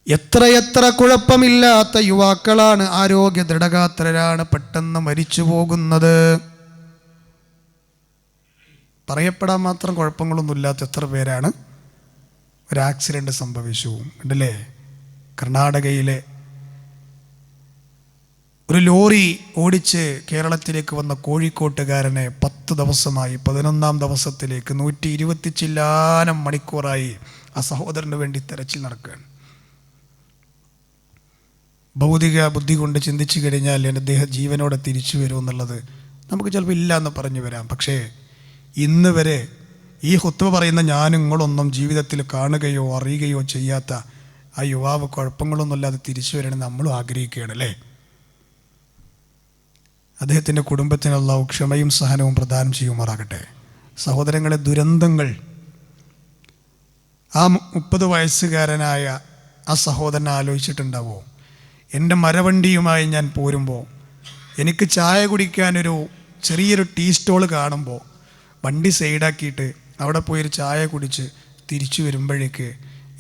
എത്രയെത്ര കുഴപ്പമില്ലാത്ത യുവാക്കളാണ്, ആരോഗ്യ ദൃഢഗാത്രരാണ്, പെട്ടെന്ന് മരിച്ചു പോകുന്നത്. പറയപ്പെടാൻ മാത്രം കുഴപ്പങ്ങളൊന്നുമില്ലാത്ത എത്ര പേരാണ് ഒരു ആക്സിഡൻറ്റ് സംഭവിച്ചു ഉണ്ടല്ലേ? കർണാടകയിലെ ഒരു ലോറി ഓടിച്ച് കേരളത്തിലേക്ക് വന്ന കോഴിക്കോട്ടുകാരനെ 10 ദിവസമായി 11ാം ദിവസത്തിലേക്ക് 120 ചില്ലാനം മണിക്കൂറായി ആ സഹോദരന് വേണ്ടി തെരച്ചിൽ നടക്കുകയാണ്. ഭൗതിക ബുദ്ധി കൊണ്ട് ചിന്തിച്ചു കഴിഞ്ഞാൽ എൻ്റെ അദ്ദേഹം ജീവനോടെ തിരിച്ചു വരുമെന്നുള്ളത് നമുക്ക് ചിലപ്പോൾ ഇല്ല എന്ന് പറഞ്ഞു വരാം. പക്ഷേ ഇന്ന് വരെ ഈ ഖുത്ബ പറയുന്ന ഞാനും നിങ്ങളൊന്നും ജീവിതത്തിൽ കാണുകയോ അറിയുകയോ ചെയ്യാത്ത ആ യുവാവ് കുഴപ്പങ്ങളൊന്നുമില്ലാതെ തിരിച്ചു വരണമെന്ന് നമ്മളും ആഗ്രഹിക്കുകയാണ് അല്ലേ? അദ്ദേഹത്തിൻ്റെ കുടുംബത്തിന് അല്ലാഹു ക്ഷമയും സഹനവും പ്രദാനം ചെയ്യുമാറാകട്ടെ. സഹോദരങ്ങളെ, ദുരന്തങ്ങൾ ആ 30 വയസ്സുകാരനായ ആ സഹോദരനെ ആലോചിച്ചിട്ടുണ്ടാവോ? എൻ്റെ മരവണ്ടിയുമായി ഞാൻ പോരുമ്പോൾ എനിക്ക് ചായ കുടിക്കാനൊരു ചെറിയൊരു ടീ സ്റ്റോൾ കാണുമ്പോൾ വണ്ടി സൈഡാക്കിയിട്ട് അവിടെ പോയൊരു ചായ കുടിച്ച് തിരിച്ചു വരുമ്പോഴേക്ക്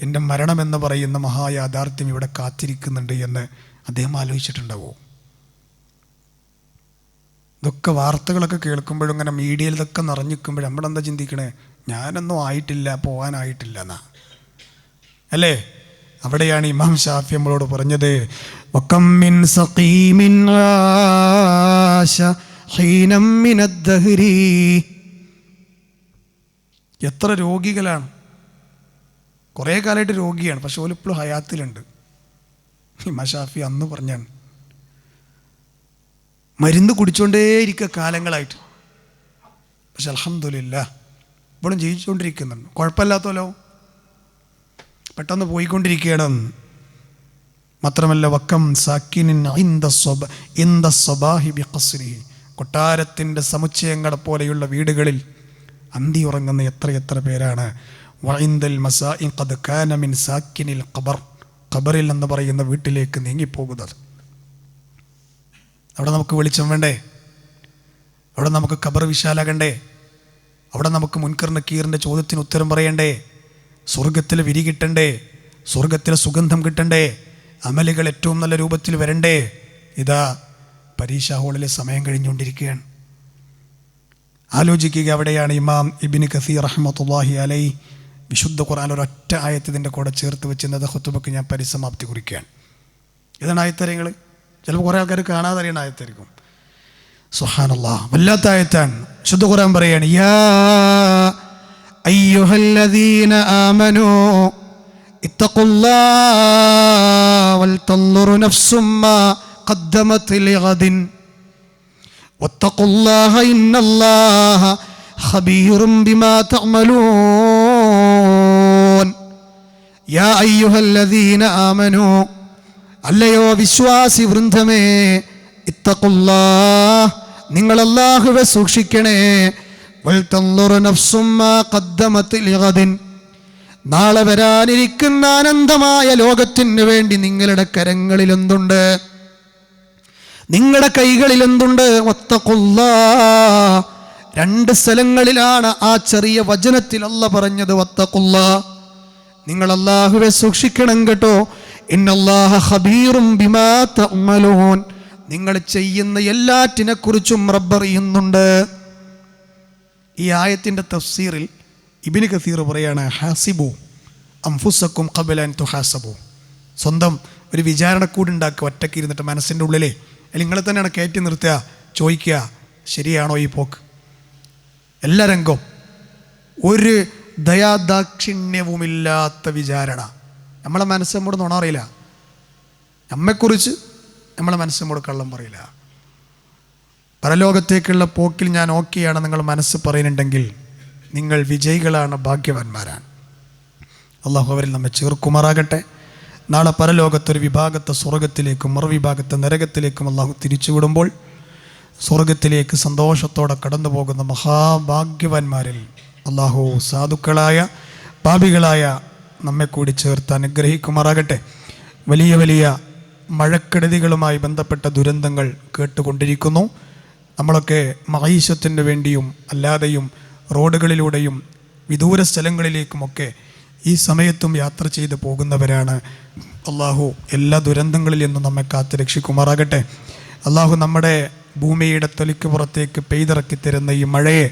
എൻ്റെ മരണമെന്ന് പറയുന്ന മഹായാഥാർത്ഥ്യം ഇവിടെ കാത്തിരിക്കുന്നുണ്ട് എന്ന് അദ്ദേഹം ആലോചിച്ചിട്ടുണ്ടാവോ? ഇതൊക്കെ വാർത്തകളൊക്കെ കേൾക്കുമ്പോഴും ഇങ്ങനെ മീഡിയയിൽ ഇതൊക്കെ നിറഞ്ഞിരിക്കുമ്പോഴും നമ്മളെന്താ ചിന്തിക്കണേ? ഞാനൊന്നും ആയിട്ടില്ല, പോകാനായിട്ടില്ല എന്നാ അല്ലേ? അവിടെയാണ് ഇമാം ഷാഫി നമ്മളോട് പറഞ്ഞത്, വകം മിൻ സഖീമിൻ ആശ ഹീനം മിനദ് ദഹ്രി. എത്ര രോഗികളാണ്, കുറേ കാലമായിട്ട് രോഗിയാണ്, പക്ഷെ ഓലിപ്പോഴും ഹയാത്തിലുണ്ട്. ഇമാം ഷാഫി അന്ന് പറഞ്ഞാണ്, മരുന്ന് കുടിച്ചുകൊണ്ടേയിരിക്കുക കാലങ്ങളായിട്ട്, പക്ഷെ അൽഹംദുലില്ലാഹ് ഇപ്പോഴും ജീവിച്ചുകൊണ്ടിരിക്കുന്നുണ്ട്. കുഴപ്പമില്ലാത്തല്ലോ, പെട്ടെന്ന് പോയിക്കൊണ്ടിരിക്കുകയാണ്. മാത്രമല്ല വക്കം സാക്കിനിൻ ഇന്ദ സ്വബാഹി ബിഖസ്രിഹി, കൊട്ടാരത്തിൻ്റെ സമുച്ചയങ്ങളെ പോലെയുള്ള വീടുകളിൽ അന്തി ഉറങ്ങുന്ന എത്രയെത്ര പേരാണ്. വഇന്ദൽ മസാഇ ഖദ് കാന മിൻ സാക്കിനിൽ ഖബർ, ഖബറിൽ എന്ന് പറയുന്ന വീട്ടിലേക്ക് നീങ്ങിപ്പോകുന്നത്. അവിടെ നമുക്ക് വെളിച്ചം വേണ്ടേ? അവിടെ നമുക്ക് ഖബർ വിശാലാകണ്ടേ? അവിടെ നമുക്ക് മുൻകർ നക്കീറിൻ്റെ ചോദ്യത്തിന് ഉത്തരം പറയണ്ടേ? സ്വർഗത്തിൽ വിരി കിട്ടണ്ടേ? സ്വർഗത്തിലെ സുഗന്ധം കിട്ടണ്ടേ? അമലുകൾ ഏറ്റവും നല്ല രൂപത്തിൽ വരണ്ടേ? ഇതാ പരീക്ഷാ ഹാളിലെ സമയം കഴിഞ്ഞുകൊണ്ടിരിക്കുകയാണ്. ആലോചിക്കുക. അവിടെയാണ് ഇമാം ഇബ്നു കസീർ റഹ്മത്തുള്ളാഹി അലൈഹി വിശുദ്ധ ഖുർആൻ ഒരൊറ്റ ആയത്തിൻ്റെ കൂടെ ചേർത്ത് വെച്ച് ഇന്നത്തെ ഖുതുബക്ക് ഞാൻ പരിസമാപ്തി കുറിക്കുകയാണ്. ഏതാണ് ആയത്തരങ്ങൾ? ചിലപ്പോൾ കുറേ ആൾക്കാർ കാണാതെ അറിയണ ആയത്തായിരിക്കും. സുബ്ഹാനല്ലാഹ്, വല്ലാത്ത ആയത്താണ്. വിശുദ്ധ ഖുർആൻ പറയാണ്, യാ അയ്യുഹല്ലദീന ആമനൂ ഇത്തഖുല്ലാഹ വൽതൻദുർ നഫ്സും മാ ഖദ്ദമത് ലിഗദിൻ വത്തഖുല്ലാഹ ഇന്നല്ലാഹ ഖബീറും ബിമാ തഅമലൂൻ. യാ അയ്യുഹല്ലദീന ആമനൂ, അല്ലയോ വിശ്വാസി വൃന്ദമേ, ഇത്തഖുല്ലാഹ്, നിങ്ങൾ അല്ലാഹുവെ സൂക്ഷിക്കണേ. വൽതൻദുർ നഫ്സും മാ ഖദ്ദമത് ലിഗദിൻ, നാളെ വരാനിരിക്കുന്ന അനന്തമായ ലോകത്തിന് വേണ്ടി നിങ്ങളുടെ കരങ്ങളിൽ എന്തുണ്ട്, നിങ്ങളുടെ കൈകളിൽ എന്തുണ്ട്. വത്തഖുല്ലാഹ്, രണ്ട് സ്ഥലങ്ങളിലാണ് ആ ചെറിയ വചനത്തിൽ അല്ലാഹ് പറഞ്ഞത് വത്തഖുല്ലാഹ്, നിങ്ങൾ അല്ലാഹുവെ സൂക്ഷിക്കണം കേട്ടോ. ഇന്നല്ലാഹ ഖബീറും ബിമാ തഅമലൂൻ, നിങ്ങൾ ചെയ്യുന്ന എല്ലാറ്റിനെ കുറിച്ചും റബ്ബ് അറിയുന്നുണ്ട്. ഈ ആയത്തിൻ്റെ തഫ്സീറിൽ ഇബ്നു കസീർ പറയാണ്, ഹാസിബു അൻഫുസക്കും ഖബല അൻ തുഹാസബു, സ്വന്തം ഒരു വിചാരണക്കൂടുണ്ടാക്കുക ഒറ്റയ്ക്ക് ഇരുന്നിട്ട് മനസ്സിൻ്റെ ഉള്ളിലേ, അല്ലെങ്കിൽ നിങ്ങളെ തന്നെയാണ് കയറ്റി നിർത്തുക, ചോദിക്കുക ശരിയാണോ ഈ പോക്ക്. എല്ലാ രംഗവും ഒരു ദയാദാക്ഷിണ്യവുമില്ലാത്ത വിചാരണ. നമ്മളെ മനസ്സ് നമ്മോട് നുണ അറിയില്ല, നമ്മെക്കുറിച്ച് നമ്മളെ മനസ്സ് നമ്മോട് കള്ളം പറയില്ല. പരലോകത്തേക്കുള്ള പോക്കിൽ ഞാൻ ഓക്കെയാണ് നിങ്ങൾ മനസ്സ് പറയുന്നുണ്ടെങ്കിൽ നിങ്ങൾ വിജയികളാണ്, ഭാഗ്യവാന്മാരാണ്. അള്ളാഹു അവരിൽ നമ്മെ ചേർക്കുമാറാകട്ടെ. നാളെ പരലോകത്തൊരു വിഭാഗത്തെ സ്വർഗത്തിലേക്കും മറുവിഭാഗത്തെ നരകത്തിലേക്കും അള്ളാഹു തിരിച്ചുവിടുമ്പോൾ സ്വർഗത്തിലേക്ക് സന്തോഷത്തോടെ കടന്നു പോകുന്ന മഹാഭാഗ്യവാന്മാരിൽ അള്ളാഹു സാധുക്കളായ പാപികളായ നമ്മെ കൂടി ചേർത്ത് അനുഗ്രഹിക്കുമാറാകട്ടെ. വലിയ വലിയ മഴക്കെടുതികളുമായി ബന്ധപ്പെട്ട ദുരന്തങ്ങൾ കേട്ടുകൊണ്ടിരിക്കുന്നു. നമ്മളൊക്കെ മഈശത്തിന് വേണ്ടിയും അല്ലാതെയും റോഡുകളിലൂടെയും വിദൂര സ്ഥലങ്ങളിലേക്കുമൊക്കെ ഈ സമയത്തും യാത്ര ചെയ്ത് പോകുന്നവരാണ്. അള്ളാഹു എല്ലാ ദുരന്തങ്ങളിൽ നിന്നും നമ്മെ കാത്ത് രക്ഷിക്കുമാറാകട്ടെ. അള്ളാഹു നമ്മുടെ ഭൂമിയുടെ തൊലിക്ക് പുറത്തേക്ക് പെയ്തിറക്കി തരുന്ന ഈ മഴയെ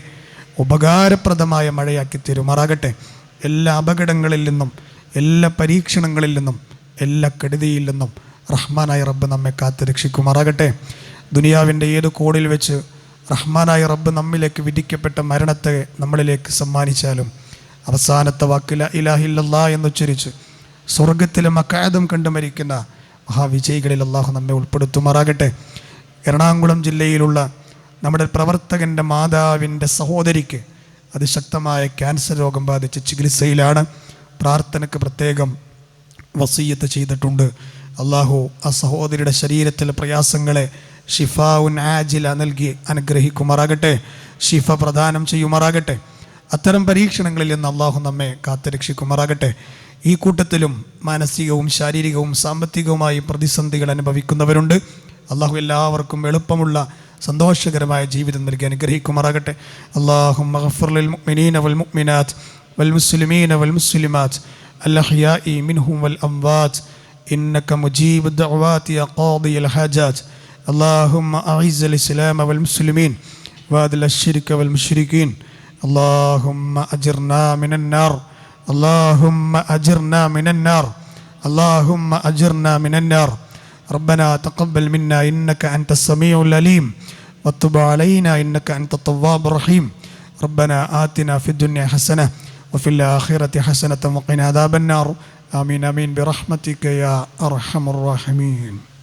ഉപകാരപ്രദമായ മഴയാക്കി തരുമാറാകട്ടെ. എല്ലാ അപകടങ്ങളിൽ നിന്നും എല്ലാ പരീക്ഷണങ്ങളിൽ നിന്നും എല്ലാ കെടുതിയിൽ നിന്നും റഹ്മാനായ റബ്ബ് നമ്മെ കാത്ത് രക്ഷിക്കുമാറാകട്ടെ. ദുനിയാവിൻ്റെ ഏത് കോണിൽ വെച്ച് റഹ്മാനായ റബ്ബ് നമ്മിലേക്ക് വിധിക്കപ്പെട്ട മരണത്തെ നമ്മളിലേക്ക് സമ്മാനിച്ചാലും അവസാനത്തെ വാക്ക് ലാ ഇലാഹ ഇല്ലല്ലാഹ് എന്നുച്ചരിച്ച് സ്വർഗത്തിലെ മഖാദം കണ്ടു മരിക്കുന്ന മഹാവിജയികളിൽ അള്ളാഹു നമ്മെ ഉൾപ്പെടുത്തുമാറാകട്ടെ. എറണാകുളം ജില്ലയിലുള്ള നമ്മുടെ പ്രവർത്തകൻ്റെ മാതാവിൻ്റെ സഹോദരിക്ക് അതിശക്തമായ ക്യാൻസർ രോഗം ബാധിച്ച് ചികിത്സയിലാണ്. പ്രാർത്ഥനയ്ക്ക് പ്രത്യേകം വസിയ്യത്ത് ചെയ്തിട്ടുണ്ട്. അള്ളാഹു ആ സഹോദരിയുടെ ശരീരത്തിലെ പ്രയാസങ്ങളെ ഷിഫാഉൻ ആജില നൽകി അനുഗ്രഹിക്കുമാറാകട്ടെ, ഷിഫ പ്രദാനം ചെയ്യുമാറാകട്ടെ. അത്തരം പരീക്ഷണങ്ങളിൽ നിന്ന് അള്ളാഹു നമ്മെ കാത്തുരക്ഷിക്കുമാറാകട്ടെ. ഈ കൂട്ടത്തിലും മാനസികവും ശാരീരികവും സാമ്പത്തികവുമായി പ്രതിസന്ധികൾ അനുഭവിക്കുന്നവരുണ്ട്. അള്ളാഹു എല്ലാവർക്കും എളുപ്പമുള്ള സന്തോഷകരമായ ജീവിതം നൽകി അനുഗ്രഹിക്കുമാറാകട്ടെ. അല്ലാഹുമ്മ ഗഫിർ ലിൽ മുഅ്മിനീന വൽ മുഅ്മിനാത്ത് വൽ മുസ്ലിമീന വൽ മുസ്ലിമാത്ത് അൽ അഹ്യാഇ മിൻഹും വൽ അംവാത്ത് ഇന്നക മുജീബു ദഅവാതി യാ ഖാദിയൽ ഹാജാത്ത്. اللهم أعز الإسلام والمسلمين وأذل الشرك والمشركين. اللهم أجرنا من النار، اللهم أجرنا من النار، اللهم أجرنا من النار. ربنا تقبل منا إنك أنت السميع العليم وتب علينا إنك أنت التواب الرحيم. റബ്ബനാ ആതിനാ ഫിദ്ദുനിയ ഹസന വഫിൽ ആഖിറതി ഹസനത വഖിനാ അദാബന്നാർ. ആമീൻ ആമീൻ ബിറഹ്മതിക യാ അർഹമർ റഹീമീൻ.